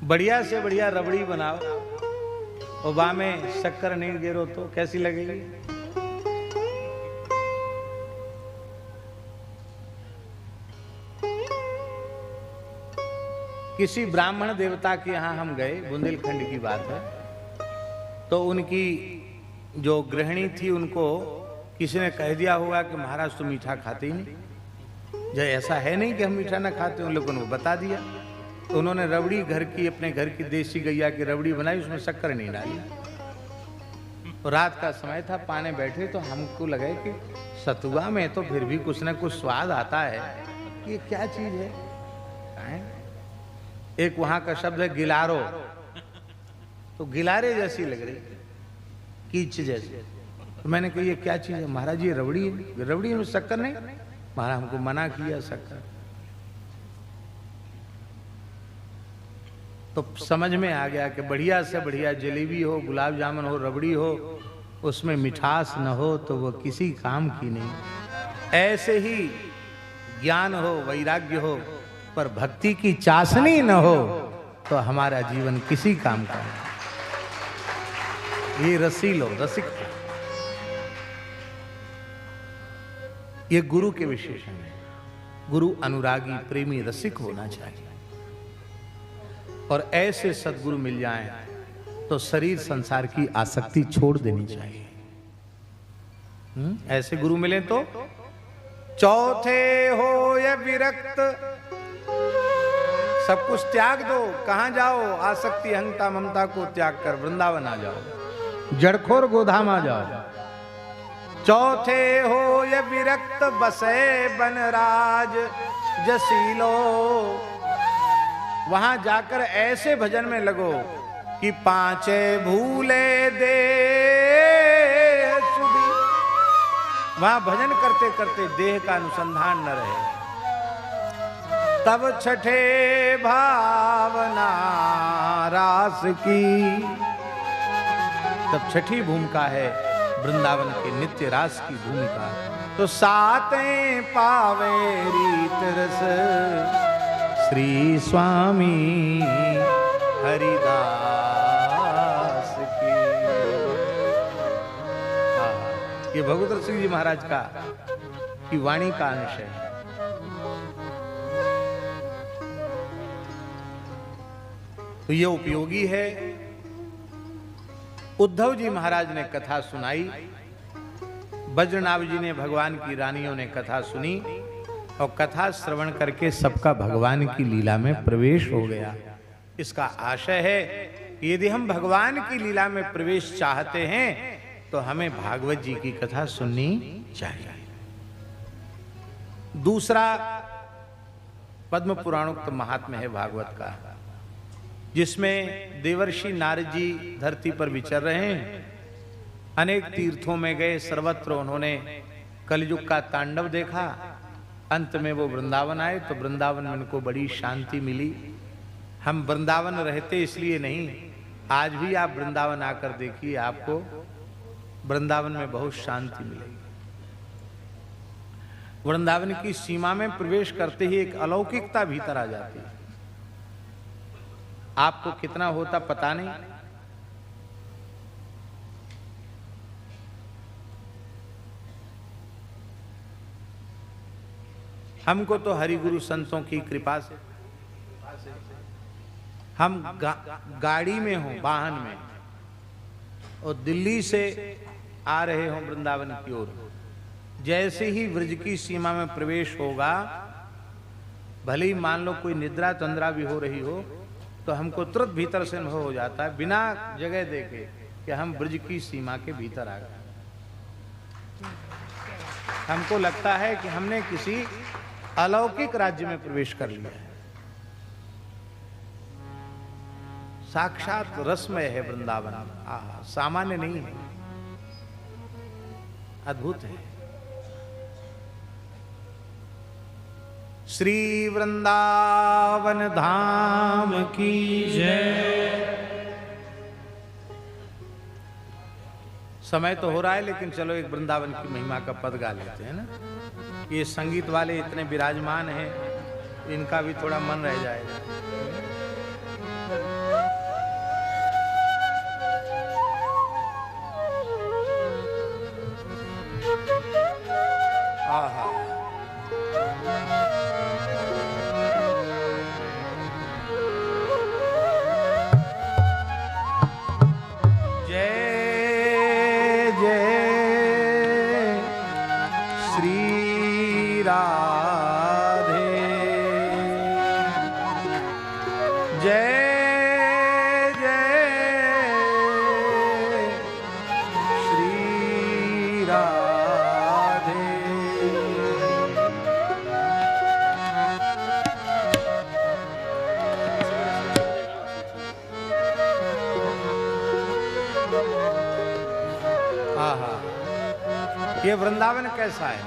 S1: बढ़िया से बढ़िया रबड़ी बनाओ और वहां में शक्कर नहीं गिरो तो कैसी लगेगी? किसी ब्राह्मण देवता के यहां हम गए, बुंदेलखंड की बात है, तो उनकी जो गृहिणी थी उनको किसी ने कह दिया होगा कि महाराज तुम मीठा खाते ही नहीं। जो ऐसा है नहीं कि हम मीठा ना खाते, उन लोगों ने बता दिया। तो उन्होंने रबड़ी घर की, अपने घर की देसी गैया की रबड़ी बनाई, उसमें शक्कर नहीं डाली। तो रात का समय था, पाने बैठे तो हमको लगे कि सतुआ में तो फिर भी कुछ ना कुछ स्वाद आता है, ये क्या चीज है? एक वहां का शब्द है गिलारो, तो गिलारे जैसी लग रही, कीच जैसी। तो मैंने कहा ये क्या चीज है? महाराज ये रबड़ी है। रबड़ी में शक्कर नहीं? महाराज हमको मना किया शक्कर। तो समझ में आ गया कि बढ़िया से बढ़िया जलेबी हो, गुलाब जामुन हो, रबड़ी हो, उसमें मिठास न हो तो वो किसी काम की नहीं। ऐसे ही ज्ञान हो, वैराग्य हो, पर भक्ति की चाशनी न हो तो हमारा जीवन किसी काम का नहीं। ये रसीलो, रसिक, ये गुरु के विशेषण है। गुरु अनुरागी, प्रेमी, रसिक होना चाहिए। और ऐसे सद्गुरु मिल जाएं तो शरीर संसार की आसक्ति छोड़ देनी चाहिए। ऐसे गुरु मिले तो चौथे हो या विरक्त, सब कुछ त्याग दो। कहां जाओ? आसक्ति, अहंता, ममता को त्याग कर वृंदावन आ जाओ, जड़खोर गोधाम आ जाओ। चौथे हो या विरक्त, बसे बनराज जसीलो, वहां जाकर ऐसे भजन में लगो कि पांचे भूले दे सुधी। वहां भजन करते करते देह का अनुसंधान न रहे। तब छठे भावना रास की, तब छठी भूमिका है वृंदावन के नित्य रास की भूमिका। तो सातें पावे रीत रस श्री स्वामी हरिदास की। ये भगवत सिंह जी महाराज का की वाणी का अंश है। तो ये उपयोगी है। उद्धव जी महाराज ने कथा सुनाई, बज्रनाभ जी ने, भगवान की रानियों ने कथा सुनी, और कथा श्रवण करके सबका भगवान की लीला में प्रवेश हो गया। इसका आशय है कि यदि हम भगवान की लीला में प्रवेश चाहते हैं तो हमें भागवत जी की कथा सुननी चाहिए। दूसरा पद्म पुराणोक्त महात्म्य है भागवत का, जिसमें देवर्षि नारद जी धरती पर विचर रहे हैं। अनेक तीर्थों में गए, सर्वत्र उन्होंने कलयुग का तांडव देखा। अंत में वो वृंदावन आए तो वृंदावन में उनको बड़ी शांति मिली। हम वृंदावन रहते इसलिए नहीं, आज भी आप वृंदावन आकर देखिए, आपको वृंदावन में बहुत शांति मिलेगी। वृंदावन की सीमा में प्रवेश करते ही एक अलौकिकता भीतर आ जाती है। आपको कितना होता पता नहीं, हमको तो हरि गुरु संतों की कृपा से हम गाड़ी में हो, वाहन में, और दिल्ली से आ रहे हो वृंदावन की ओर, जैसे ही ब्रज की सीमा में प्रवेश होगा, भले ही मान लो कोई निद्रा तंद्रा भी हो रही हो, तो हमको तुरंत भीतर से अनुभव हो जाता है बिना जगह देखे कि हम ब्रज की सीमा के भीतर आ गए। हमको लगता है कि हमने किसी अलौकिक राज्य में प्रवेश कर लिया है। साक्षात रसमय है वृंदावन, आहा, सामान्य नहीं है, अद्भुत है। श्री वृंदावन धाम की जय। समय तो हो रहा है, लेकिन चलो एक वृंदावन की महिमा का पद गा लेते हैं ना। ये संगीत वाले इतने विराजमान हैं, इनका भी थोड़ा मन रह जाएगा। आहा, जय जय श्री राधे, जय जय श्री राधे। आहा, ये वृंदावन कैसा है?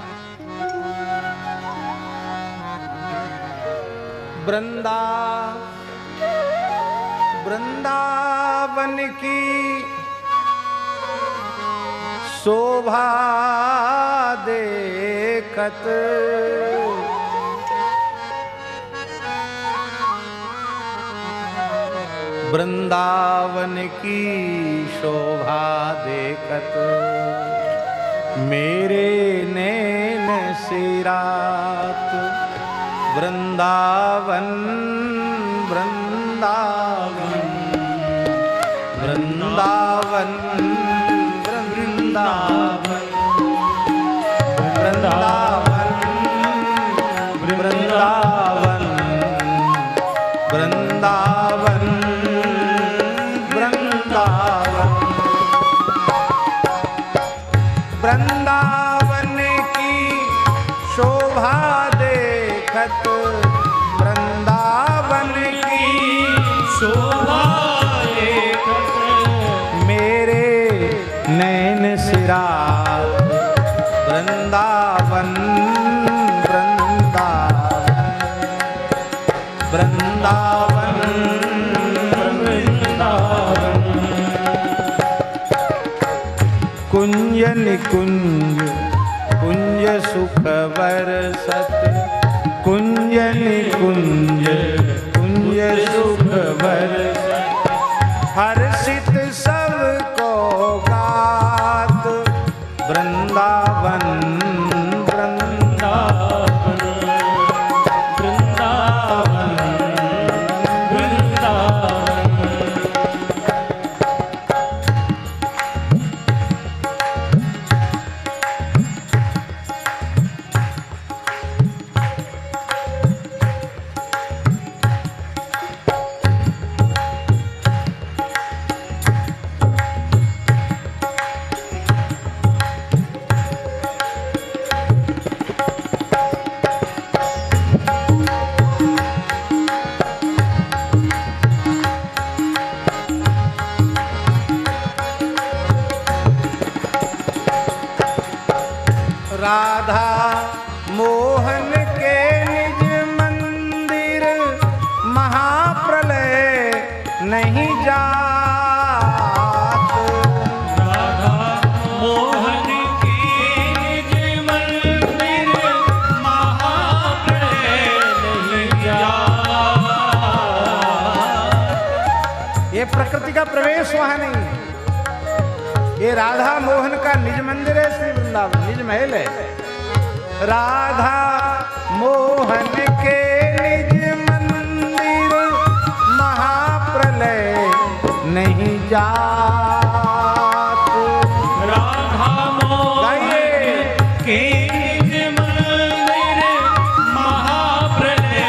S1: वृंदावन की शोभा देखत, वृंदावन की शोभा देखत, मेरे नैन से रात वृंदावन वृंदावन वृंदावन वृंदावन वृंदावन वृंदावन वृंदावन वृंदावन वृंदावन की शोभा देखत, वृंदावन की शोभा देखत, मेरे नैन सिरात वृंदावन वृंदावन वृंदावन वृंदावन। कुंज निकुंज कुंज सुख बरसत, कुंज निकुंज कुंज सुख बरसत, हर्षित सबको गात, वृंदावन वृंदावन वृंदावन वृंदावन। राधा मोहन के निज मंदिर, महाप्रलय नहीं जात, राधा ये प्रकृति का प्रवेश वहां नहीं है। ये राधा मोहन का निज मंदिर है, श्री वृंदावन निज महल है। राधा मोहन के निज मंदिर महाप्रलय नहीं जात।
S2: राधा मोहन के निज मंदिर महाप्रलय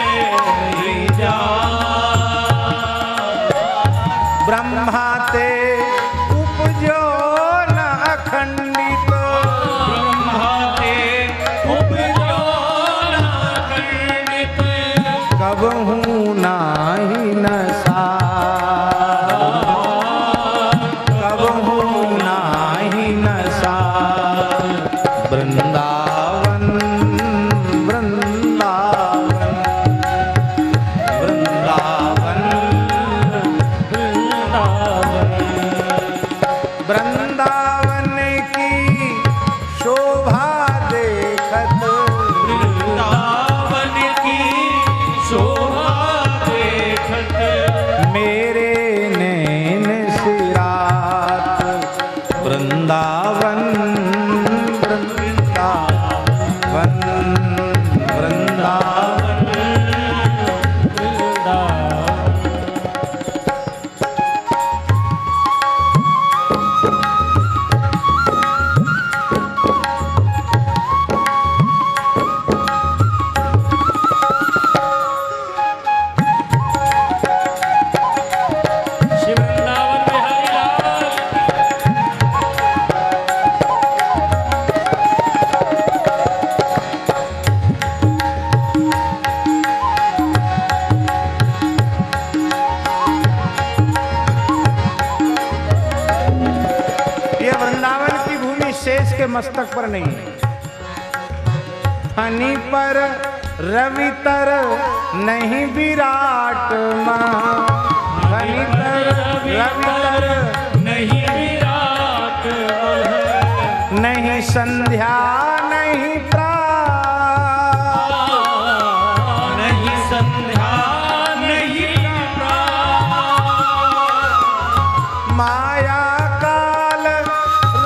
S2: नहीं जात।
S1: ब्रह्मा ते उपजो न अखंडित,
S2: ब्रह्मा ते उपजो न अखंडित,
S1: कबहू नाही नसा, कबहू नाही नसा। वृंदावन वृंदावन वृंदावन वृंदावन की शोभा देखत,
S2: वृंदावन की शोभा देखत,
S1: मेरे नैन सिरात। वृंदावन वृंदावन वृंदावन।
S2: श्री वृंदावन बिहारी लाल।
S1: ये वृंदावन की भूमि शेष के मस्तक पर नहीं है। फनी पर रवितर नहीं विराट मां, फनी पर रवितर
S2: नहीं विराट
S1: नहीं संध्या नहीं प्रात।
S2: नहीं संध्या नहीं प्रात।
S1: माया काल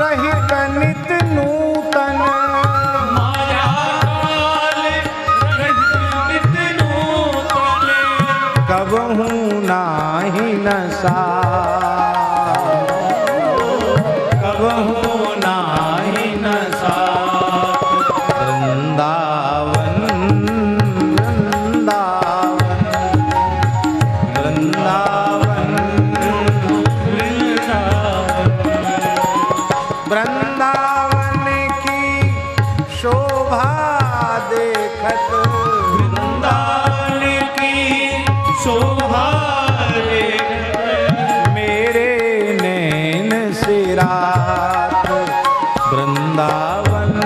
S1: रहित नित नूतन,
S2: माया काल रहित नूतन,
S1: कबहू नाही नसा, कबहू नाही नसा। वृंदावन वृंदावन वृंदावन। वृंदावन की शोभा देखत,
S2: वृंदावन की शोभा देखत,
S1: मेरे नैन सिरात। वृंदावन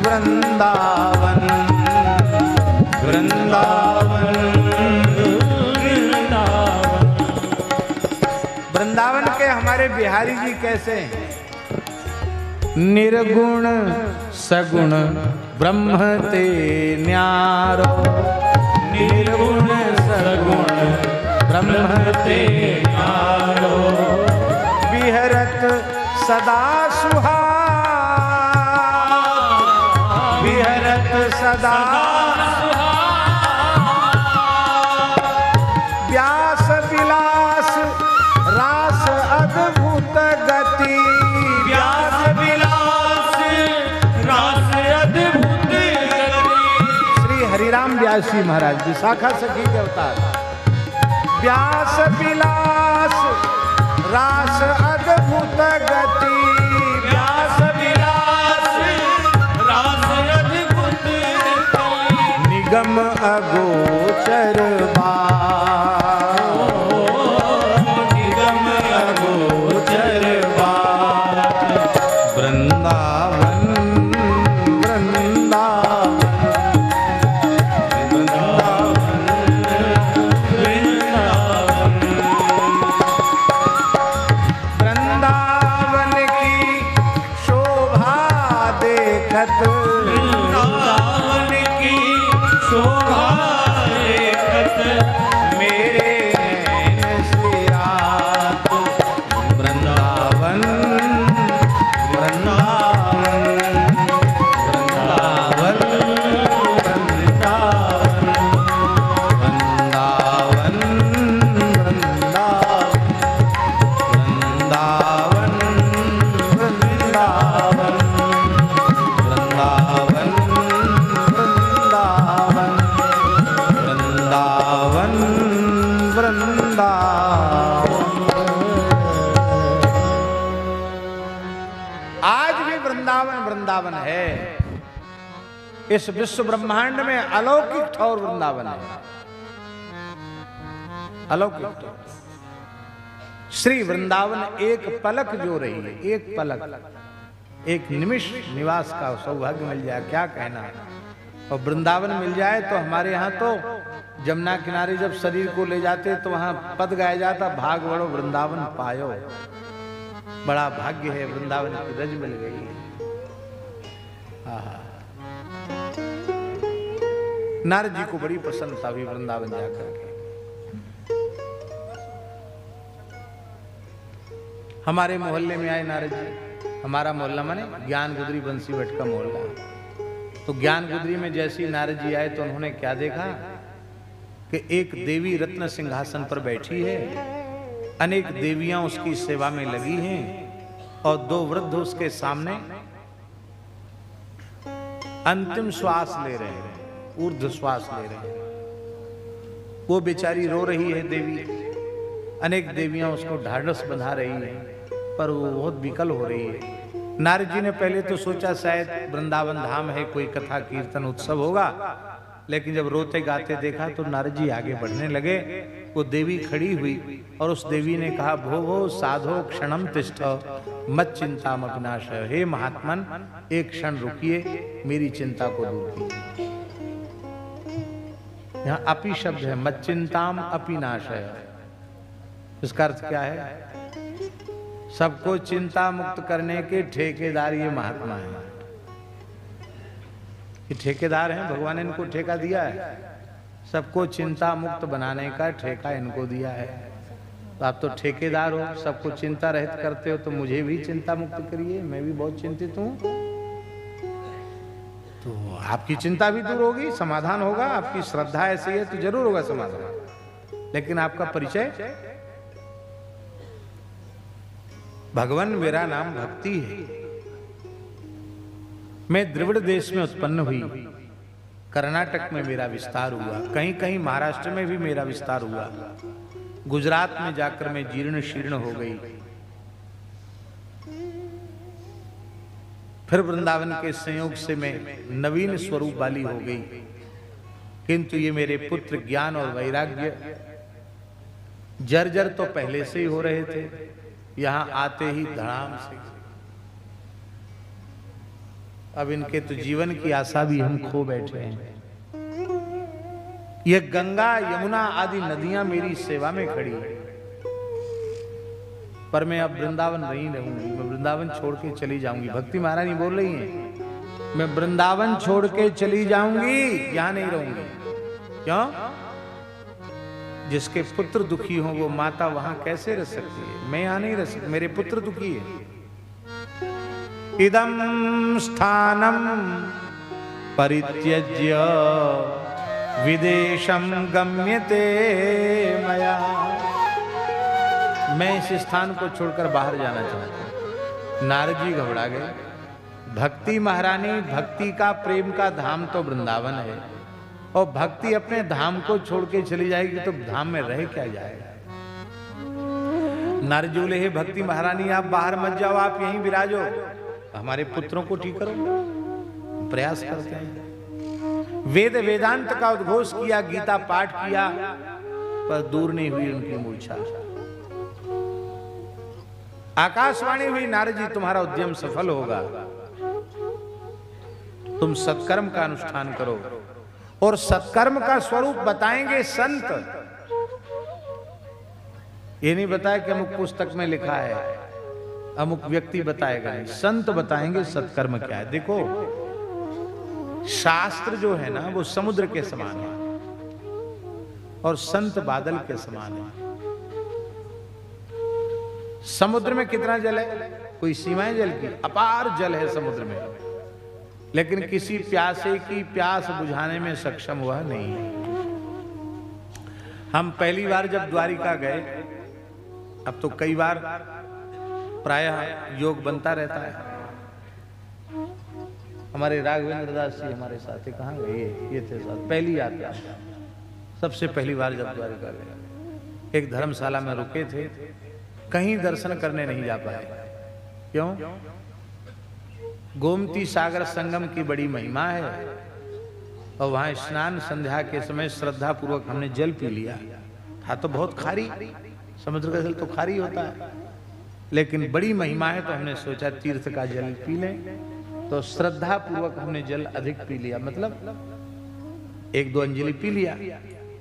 S1: वृंदावन वृंदावन। वृंदावन के हमारे बिहारी जी कैसे हैं? निर्गुण सगुण ब्रह्म ते न्यारो, निर्गुण सगुण ब्रह्म ते न्यारो। विहरत सदा सुहाग, विहरत सदा व्यास विलास रास अद्भुत गति।
S2: व्यास विलास रास अद्भुत गति।
S1: श्री हरिराम व्यास जी महाराज विशाखा सखी के अवतार। व्यास विलास रास अद्भुत गति,
S2: व्यास विलास रास अद्भुत गति।
S1: निगम अगोचर बार, निगम अगोचर बार। वृंदावन वृंदावन वृंदावन वृंदावन की शोभा देखत,
S2: वृंदावन की शोभा देखत,
S1: मेरे नैन सिरा। इस विश्व ब्रह्मांड में अलौकिक ठौर वृंदावन है, अलौकिक ठौर। श्री वृंदावन एक पलक जो रही है, एक पलक, एक निमिष निवास का सौभाग्य मिल जाए, क्या कहना। और वृंदावन मिल जाए तो हमारे यहाँ तो जमुना किनारे जब शरीर को ले जाते तो वहां पद गाया जाता, भाग बड़ो वृंदावन पायो, बड़ा भाग्य है वृंदावन की रज मिल गई है। नारद जी को बड़ी प्रसन्नता हुई वृंदावन जाकर के। हमारे मोहल्ले में आए नारद जी। हमारा मोहल्ला माने ज्ञान गुदरी बंसी भट्ट का मोहल्ला। तो ज्ञान गुदरी में जैसे ही नारद जी आए तो उन्होंने क्या देखा कि एक देवी रत्न सिंहासन पर बैठी है, अनेक देवियां उसकी सेवा में लगी हैं और दो वृद्ध उसके सामने अंतिम श्वास ले रहे हैं, ऊर्ध्व श्वास ले रहे हैं। वो बेचारी रो रही है देवी, अनेक देवियां उसको ढाढ़स बंधा रही हैं, पर वो बहुत विकल हो रही है। नारद जी ने पहले तो सोचा शायद वृंदावन धाम है, कोई कथा कीर्तन उत्सव होगा, लेकिन जब रोते गाते देखा तो नारद जी आगे बढ़ने लगे। वो देवी खड़ी हुई और उस देवी ने कहा, भो भो साधो क्षणम तिष्ठ मत चिंता मविनाश। हे महात्मन, एक क्षण रुकिए, मेरी चिंता को दूर कीजिए। यहाँ अपि शब्द है, मत चिंताम अपि नाश है। इसका अर्थ क्या है? सबको चिंता मुक्त करने के ठेकेदार ये महात्मा है। ये ठेकेदार हैं, भगवान ने इनको ठेका दिया है, सबको चिंता मुक्त बनाने का ठेका इनको दिया है। तो आप तो ठेकेदार हो, सबको चिंता रहित करते हो, तो मुझे भी चिंता मुक्त करिए, मैं भी बहुत चिंतित हूं। तो आपकी चिंता भी दूर होगी, समाधान होगा। आपकी श्रद्धा ऐसी है तो जरूर होगा समाधान। लेकिन आपका परिचय, भगवान मेरा नाम भक्ति है। मैं द्रविड़ देश में उत्पन्न हुई, कर्नाटक में मेरा विस्तार हुआ, कहीं कहीं महाराष्ट्र में भी मेरा विस्तार हुआ, गुजरात में जाकर मैं जीर्ण शीर्ण हो गई, फिर वृंदावन के संयोग से मैं नवीन स्वरूप वाली हो गई। किंतु ये मेरे पुत्र ज्ञान और वैराग्य जर्जर तो पहले से ही हो रहे थे, यहां आते ही धड़ाम से। अब इनके तो जीवन की आशा भी हम खो बैठे हैं। ये गंगा यमुना आदि नदियां मेरी सेवा में खड़ी है, पर मैं अब वृंदावन नहीं रहूंगी, मैं वृंदावन छोड़ के चली जाऊंगी। भक्ति महारानी बोल रही हैं, मैं वृंदावन छोड़ के चली जाऊंगी, यहां नहीं रहूंगी। क्यों? जिसके पुत्र दुखी हो वो माता वहां कैसे रह सकती है? मैं यहां नहीं रह सकती, मेरे पुत्र दुखी है। इदं स्थानं परित्यज्य विदेशं गम्यते मया। मैं इस स्थान को छोड़कर बाहर जाना चाहता हूं। नारद जी घबरा गए। भक्ति महारानी, भक्ति का प्रेम का धाम तो वृंदावन है, और भक्ति अपने धाम को छोड़ के चली जाएगी तो धाम में रह क्या जाएगा? नारद जी बोले, हे भक्ति महारानी, आप बाहर मत जाओ, आप यहीं विराजो, हमारे पुत्रों को ठीक करो। प्रयास करते हैं। वेद वेदांत का उद्घोष किया, गीता पाठ किया, पर दूर नहीं हुई उनकी मूर्छा। आकाशवाणी हुई, नारद जी तुम्हारा उद्यम सफल होगा, तुम सत्कर्म का अनुष्ठान करो, और सत्कर्म का स्वरूप बताएंगे संत। ये नहीं बताया कि अमुक पुस्तक में लिखा है, अमुक व्यक्ति बताएगा, नहीं, संत बताएंगे सत्कर्म क्या है। देखो, शास्त्र जो है ना वो समुद्र के समान है, और संत बादल के समान है। समुद्र में कितना जल है? कोई सीमाएं जल की? अपार जल है समुद्र में, लेकिन किसी प्यासे की प्यास बुझाने में सक्षम हुआ नहीं है। हम पहली बार जब द्वारिका गए, अब तो कई बार प्रायः योग बनता रहता है। हमारे राघवेंद्र दास जी हमारे साथ कहाँ गए? ये थे साथ, पहली यात्रा, सबसे पहली बार जब द्वारिका गए, एक धर्मशाला में रुके थे, कहीं दर्शन करने नहीं जा पाए। क्यों? गोमती सागर संगम की बड़ी महिमा है, और वहां स्नान संध्या के समय श्रद्धा पूर्वक हमने जल पी लिया। था तो बहुत खारी, समुद्र का जल तो खारी होता है, लेकिन बड़ी महिमा है तो हमने सोचा तीर्थ का जल पी लें। तो श्रद्धा पूर्वक हमने जल अधिक पी लिया, मतलब 1-2 अंजलि पी लिया,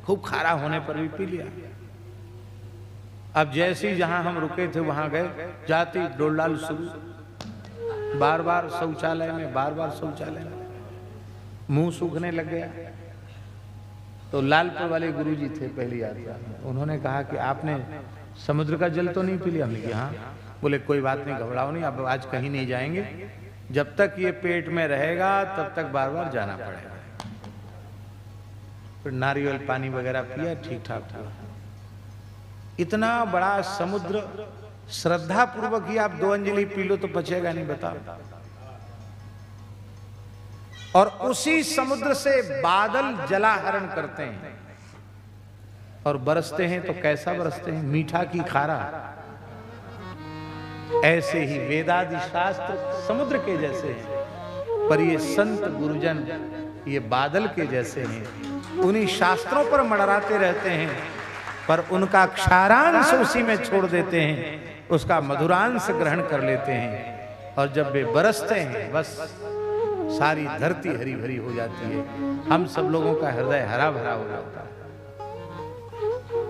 S1: खूब खारा होने पर भी पी लिया। अब जैसे ही जहां हम रुके थे वहां गए, जाते डोलडाल शुरू, बार बार शौचालय में, बार बार शौचालय में, मुंह सूखने लग गया। तो लालपुर वाले गुरुजी थे पहली यात्रा में, उन्होंने कहा कि आपने समुद्र का जल तो नहीं पी लिया? हमने कहा हाँ। बोले कोई बात नहीं, घबराओ नहीं, अब आज कहीं नहीं जाएंगे, जब तक ये पेट में रहेगा तब तक बार बार जाना पड़ेगा। फिर नारियल पानी वगैरह पिया, ठीक ठाक हुआ। इतना बड़ा समुद्र, श्रद्धा पूर्वक ही आप 2 अंजलि पी लो तो बचेगा नहीं, बताओ। और उसी समुद्र से बादल जलाहरण करते हैं और बरसते हैं, तो कैसा बरसते हैं? मीठा की खारा। ऐसे ही वेदादि शास्त्र समुद्र के जैसे हैं, पर ये संत गुरुजन ये बादल के जैसे हैं। उन्हीं शास्त्रों पर मड़राते रहते हैं, पर उनका क्षारांश उसी में छोड़ देते हैं, उसका मधुरांश ग्रहण कर लेते हैं। और जब वे बरसते हैं, बस सारी धरती हरी भरी हो जाती है, हम सब लोगों का हृदय हरा भरा हो जाता है।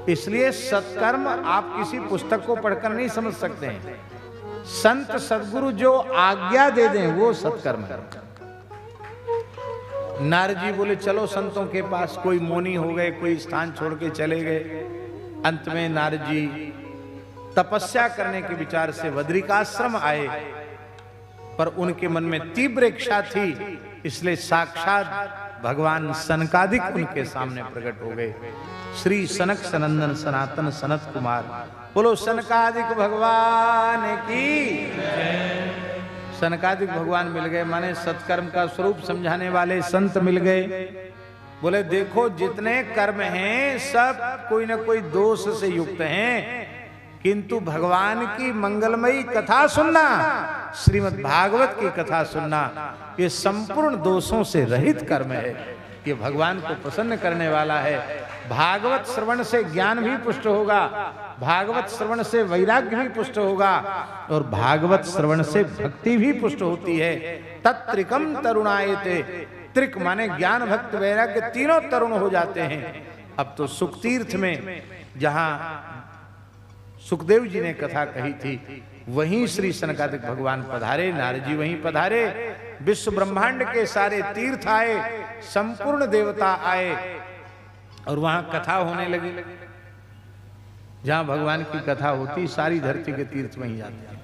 S1: इसलिए सत्कर्म आप किसी पुस्तक को पढ़कर नहीं समझ सकते हैं। संत सद्गुरु जो आज्ञा दे दें वो सत्कर्म है। नारद जी बोले चलो संतों के पास, कोई मौनी हो गए, कोई स्थान छोड़ के चले गए। अंत में नारद जी तपस्या करने के विचार से बद्रिकाश्रम आए, पर उनके मन में तीव्र इच्छा थी, इसलिए साक्षात भगवान सनकादिक उनके सामने प्रकट हो गए। श्री सनक सनंदन सनातन सनत कुमार, बोलो सनकादिक भगवान की। सनकादिक भगवान मिल गए, माने सत्कर्म का स्वरूप समझाने वाले संत मिल गए। बोले देखो जितने कर्म हैं सब कोई ना कोई दोष से युक्त हैं, किंतु भगवान की मंगलमयी कथा सुनना, श्रीमद् भागवत की कथा सुनना, ये संपूर्ण दोषों से रहित कर्म है। ये भगवान को प्रसन्न करने वाला है। भागवत श्रवण से ज्ञान भी पुष्ट होगा, भागवत श्रवण से वैराग्य भी पुष्ट होगा, और भागवत श्रवण से भक्ति भी पुष्ट होती है। तत्त्रिकम तरुणायते, त्रिक माने ज्ञान भक्त वैराग्य, तीनों तरुण हो जाते हैं। अब तो सुख तीर्थ में जहां सुखदेव जी ने कथा कही थी, वहीं श्री सनकादिक भगवान पधारे, नारद जी वहीं पधारे, विश्व ब्रह्मांड के सारे तीर्थ आए, संपूर्ण देवता आए, और वहां कथा होने लगी। जहां भगवान की कथा होती सारी धरती के तीर्थ वहीं जाते हैं।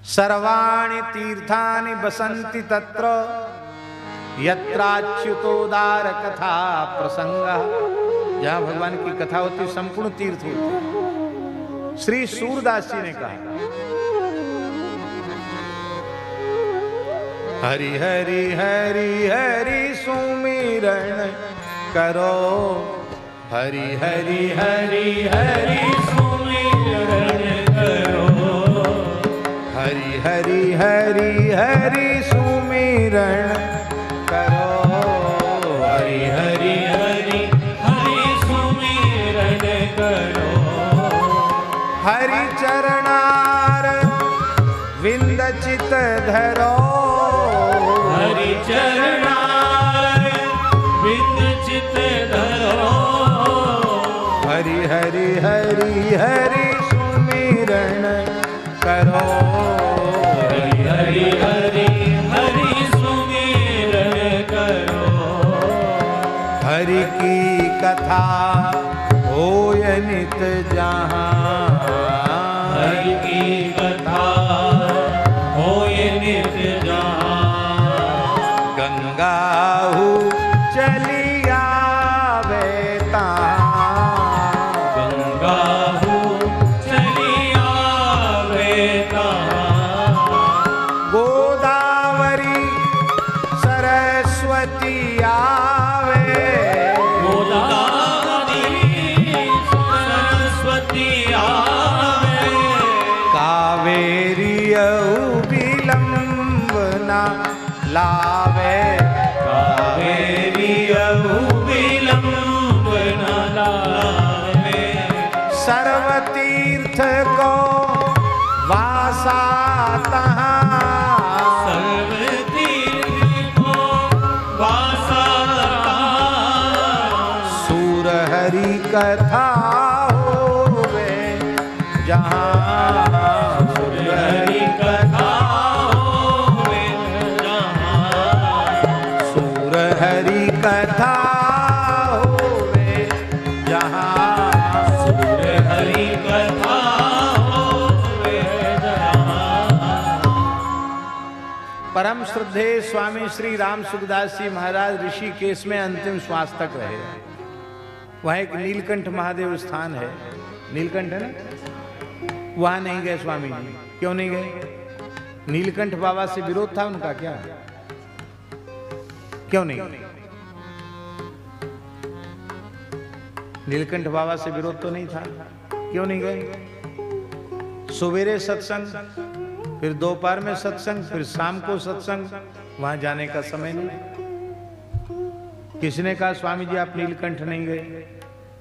S1: सर्वाणि तीर्थानि बसंति तत्र यत्राच्युतोदार कथा प्रसंग। जहां भगवान की कथा होती संपूर्ण तीर्थ होते। श्री सूरदास जी ने कहा, हरि हरि हरि हरि सुमिरन करो, हरि हरि हरि हरि सुमिरन करो, हरि हरि हरि हरि सुमिरन करो, हरि हरि हरि हरि सुमिरन करो, हरि चरणार विंद चित धरो, हरि चरणार विंद चित धरो, हरि हरि हरि हरि सुमिरन करो, हरि हरि हरि हरि सुमिरन करो, हरि की कथा होय नित जहां, हरि की कथा होय नित जहां, गंगाहु चली आवे ताहां, गंगाहु चली आवे ताहां, गोदावरी सरस्वती आवे, गोदावरी सरस्वती आवे, कावेरी सर्वतीर्थ को वासा तहाँ,
S2: सर्वतीर्थ को वासा तहाँ,
S1: सूर हरि कथा होवे जहाँ,
S2: सूर हरि कथा होवे जहाँ,
S1: सूर हरि कथा होवे जहाँ,
S2: सूर हरि कथा होवे जहाँ।
S1: परम श्रद्धेय स्वामी श्री राम सुखदास जी महाराज ऋषिकेश में अंतिम श्वास तक रहे। वहाँ एक नीलकंठ महादेव स्थान है, नीलकंठ है ना, वहां नहीं गए स्वामी जी। क्यों नहीं गए? नीलकंठ बाबा से विरोध था उनका क्या? क्यों नहीं गए? नीलकंठ बाबा से विरोध तो नहीं था, क्यों नहीं गए? सवेरे सत्संग, फिर दोपहर में सत्संग, फिर शाम को सत्संग, वहां जाने का समय नहीं। किसने कहा स्वामी जी आप नीलकंठ नहीं गए?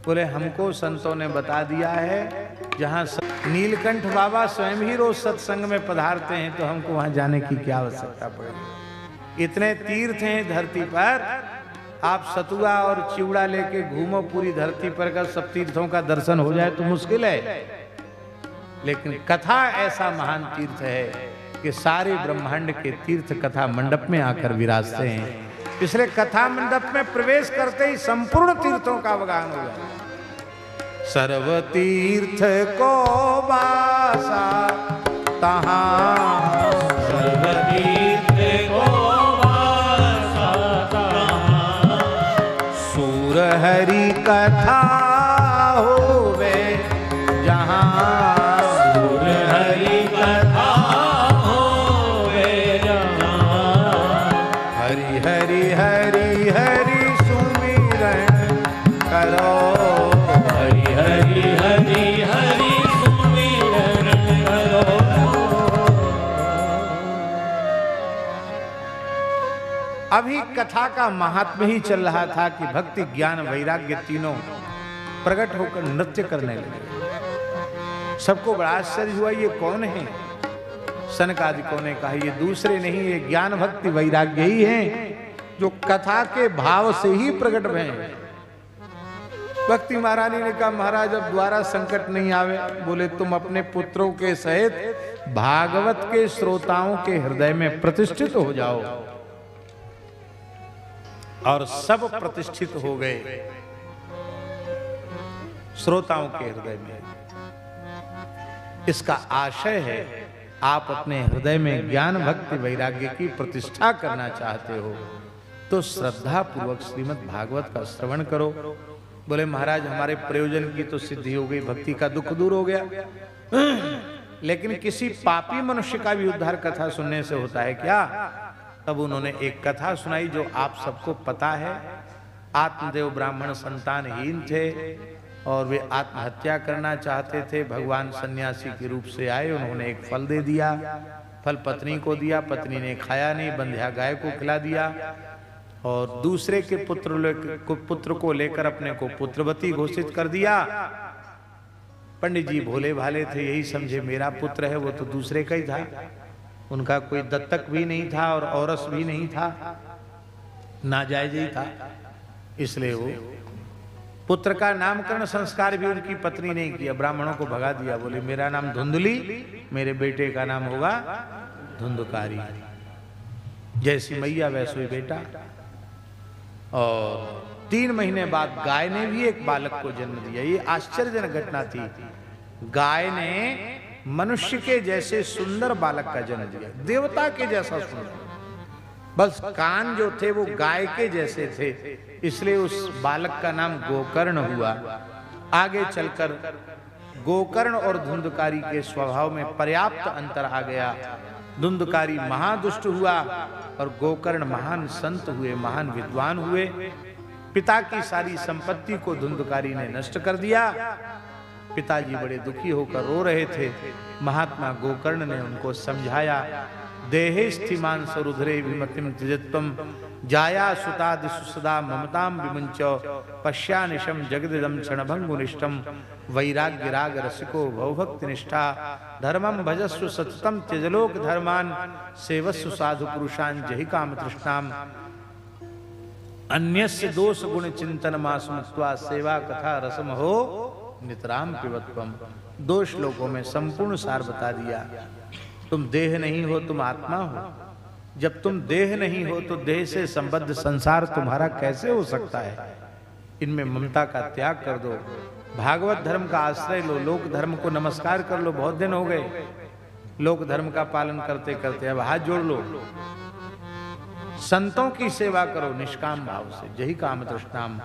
S1: बोले हमको संतों ने बता दिया है जहां नीलकंठ बाबा स्वयं ही रोज सत्संग में पधारते हैं, तो हमको वहां जाने की क्या आवश्यकता पड़ेगी? इतने तीर्थ हैं धरती पर, आप सतुआ और चिवड़ा लेके घूमो पूरी धरती पर का सब तीर्थों का दर्शन हो जाए तो मुश्किल है। लेकिन कथा ऐसा महान तीर्थ है कि सारे ब्रह्मांड के तीर्थ कथा मंडप में आकर विराजते हैं। इसलिए कथा मंडप में प्रवेश करते ही संपूर्ण तीर्थों का अवगाहन हो जाता है। सर्व तीर्थ को वासा तहाँ,
S2: सर्व तीर्थ को वासा तहाँ,
S1: सूर हरि कथा होवे जहाँ,
S2: सूर हरि कथा होवे जहाँ,
S1: हरि हरि हरि हरि सुमिरन करो,
S2: हरि हरि हरि हरि सुमिरन करो।
S1: अभी कथा का महात्म्य ही चल रहा था कि भक्ति ज्ञान वैराग्य तीनों प्रकट होकर नृत्य करने लगे। सबको बड़ा आश्चर्य हुआ, ये कौन है? सनकादिकों ने कहा ये दूसरे नहीं, ये ज्ञान भक्ति वैराग्य ही हैं जो कथा के भाव से ही प्रकट हुए हैं। भक्ति महारानी ने कहा महाराज अब द्वारा संकट नहीं आवे। बोले तुम अपने पुत्रों के सहित भागवत के श्रोताओं के हृदय में प्रतिष्ठित हो जाओ। और सब प्रतिष्ठित हो गए श्रोताओं के हृदय में। इसका आशय है आप अपने हृदय में ज्ञान भक्ति वैराग्य की प्रतिष्ठा करना चाहते हो तो श्रद्धा पूर्वक श्रीमद् भागवत का श्रवण करो। बोले महाराज हमारे प्रयोजन की तो सिद्धि हो गई, भक्ति का दुख दूर हो गया, लेकिन किसी पापी मनुष्य का भी उद्धार कथा सुनने से होता है क्या? तब उन्होंने एक कथा सुनाई जो आप सबको पता है। आत्मदेव ब्राह्मण संतानहीन थे और वे आत्महत्या करना चाहते थे। भगवान सन्यासी के रूप से आए, उन्होंने एक फल दे दिया। फल पत्नी को दिया, पत्नी ने खाया नहीं, बंध्या गाय को खिला दिया और दूसरे के पुत्र को लेकर अपने को पुत्रवती घोषित कर दिया। पंडित जी भोले भाले थे, यही समझे मेरा पुत्र है, वो तो दूसरे का ही था। उनका कोई दत्तक भी नहीं था और औरस भी नहीं था, नाजायज ही था। इसलिए वो पुत्र का नामकरण संस्कार भी उनकी पत्नी ने किया, ब्राह्मणों को भगा दिया। बोले मेरा नाम धुंधली, मेरे बेटे का नाम होगा धुंधकारी। जैसी मैया वैसे ही बेटा। और 3 महीने बाद गाय ने भी एक बालक को जन्म दिया। ये आश्चर्यजनक घटना थी। गाय ने मनुष्य के जैसे सुंदर बालक का जन्म दिया, देवता के जैसा सुंदर, बस कान जो थे वो गाय के जैसे थे, इसलिए उस बालक का नाम गोकर्ण हुआ। आगे चलकर गोकर्ण और धुंधकारी के स्वभाव में पर्याप्त अंतर आ गया। धुंधकारी महादुष्ट हुआ और गोकर्ण महान संत हुए, महान विद्वान हुए। पिता की सारी संपत्ति को धुंधकारी ने नष्ट कर दिया। पिताजी बड़े दुखी होकर रो रहे थे। महात्मा गोकर्ण ने उनको समझाया, देहे स्थिमान सरुधरे विमतिम त्यजत्वम जाया सुतादिषु सदा ममताम विमुंच पश्यानिशम जगदिदम क्षणभंगुनिष्ठम वैराग्य राग रसिको भवभक्ति निष्ठा धर्मम भजस्व सततम त्यजलोक धर्मान सेवस्व साधु पुरुषान जहि काम तृष्णाम अन्यस्य दोष गुण चिंतन मासुत्वा सेवा कथा रसम हो नितराम पिबत्वम। दो श्लोकों में संपूर्ण सार बता दिया। तुम देह नहीं हो, तुम आत्मा हो। जब तुम देह नहीं हो तो देह से संबद्ध संसार तुम्हारा कैसे हो सकता है। इनमें ममता का त्याग कर दो, भागवत धर्म का आश्रय लो, लोक धर्म को नमस्कार कर लो। बहुत दिन हो गए लोक धर्म का पालन करते करते, अब हाथ जोड़ लो। संतों की सेवा करो निष्काम भाव से, यही काम तृष्णाम।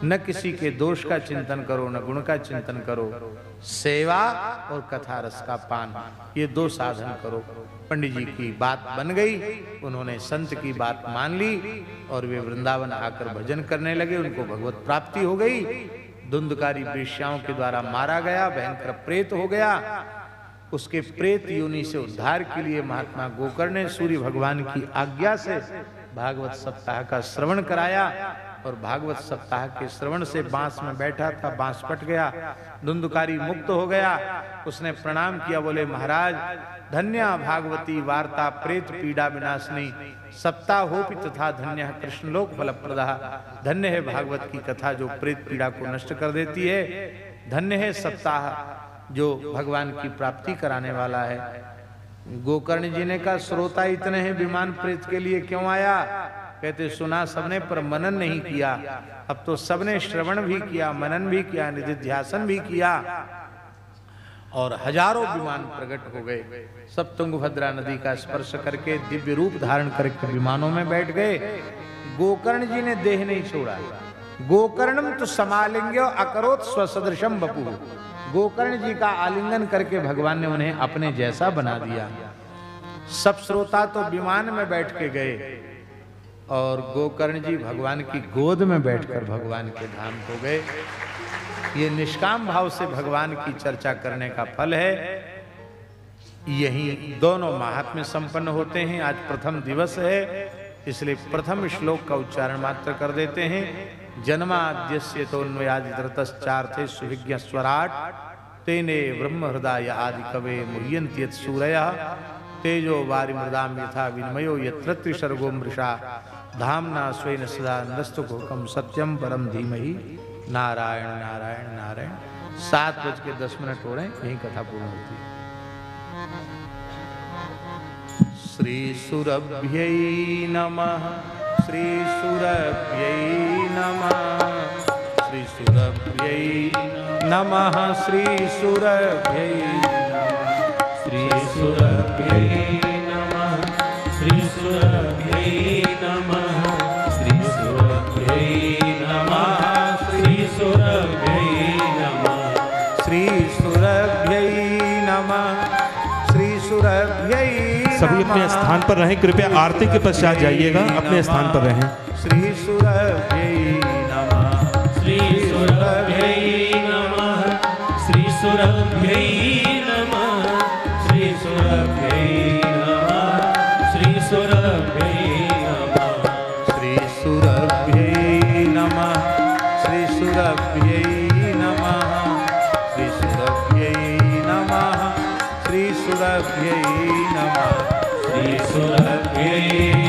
S1: न किसी के दोष का चिंतन करो, न गुण का चिंतन करो। सेवा और कथा रस का पान, ये दो साधन करो। पंडित जी की बात बन गई, उन्होंने संत की बात मान ली और वे वृंदावन आकर भजन करने लगे। उनको भगवत प्राप्ति हो गई। धुंधकारी वेश्याओं के द्वारा मारा गया, भयंकर प्रेत हो गया। उसके प्रेत योनि से उद्धार के लिए महात्मा गोकर्ण ने सूर्य भगवान की आज्ञा से भागवत सप्ताह का श्रवण कराया। और भागवत सप्ताह के श्रवण से बांस में बैठा था, बांस कट गया, धुंधकारी मुक्त हो गया। उसने प्रणाम किया, बोले महाराज धन्य भागवती वार्ता प्रेत पीड़ा विनाशनी सप्ताह होपि तथा धन्य कृष्ण लोक फलप्रदा। धन्य है भागवत की कथा जो प्रेत पीड़ा को नष्ट कर देती है। धन्य है सप्ताह जो भगवान की प्राप्ति कराने वाला है। गोकर्ण जी ने कहा श्रोता इतने हैं, विमान प्रेत के लिए क्यों आया। कहते सुना सबने पर मनन नहीं किया। अब तो सबने श्रवण भी किया, मनन भी किया, निधिध्यासन भी किया और हजारों विमान प्रकट हो गए। सब तुंगभद्रा नदी का स्पर्श करके दिव्य रूप धारण करके विमानों में बैठ गए। गोकर्ण जी ने देह नहीं छोड़ा। गोकर्णम तो समालिंग्यो अकरोत स्वसदृशम बपु। गोकर्ण जी का आलिंगन करके भगवान ने उन्हें अपने जैसा बना दिया। सब श्रोता तो विमान में बैठ के गए और गोकर्ण जी भगवान की गोद में बैठकर भगवान के धाम को गए। ये निष्काम भाव से भगवान की चर्चा करने का फल है। यही दोनों महात्म्य संपन्न होते हैं। आज प्रथम दिवस है, इसलिए प्रथम श्लोक का उच्चारण मात्र कर देते हैं। जन्माद्यस्य तोन्वयादितरतश्चार्थे सुविज्ञ स्वराट तेने ब्रह्म हृदय आदि कवे मुह्यन्ति यत् सूरयः तेजो वारि मृदाम यथा विनिमयो यत्र त्रिसर्गो मृषा धामना स्वेन सदा नस्तुकोकम सत्यम परम धीमहि। नारायण नारायण नारायण। 7:10 हो रहे हैं, यही कथा पूर्ण होती है। श्री सुरभ्यै नमः, श्री सुरभ्यै नमः, श्री सुरभ्यै नमः, श्री सुरभ्यै नमः, श्री सुरभ्यै नमः, श्री सुरभ्यै नमः, श्री सुरभ्यै नमः, श्री सुरभ्यै नमः, श्री सुरभ्यै नमः, श्री सुरभ्यै।
S3: सभी अपने स्थान पर रहें, कृपया आरती के पश्चात जाइएगा, अपने स्थान पर रहें।
S1: श्री सुरभ्यै नमः,
S2: श्री सुरभ्यै नमः, श्री सुरभ्यै नमः, श्री सुरभ्यै नमः, श्री सुरभ्यै नमः,
S1: श्री सुरभ्यै नमः, श्री सुरभ्यै नमः, श्री सुरभ्यै नमः, श्री सुरभ्यै नमः,
S2: श्री सुरभ्यै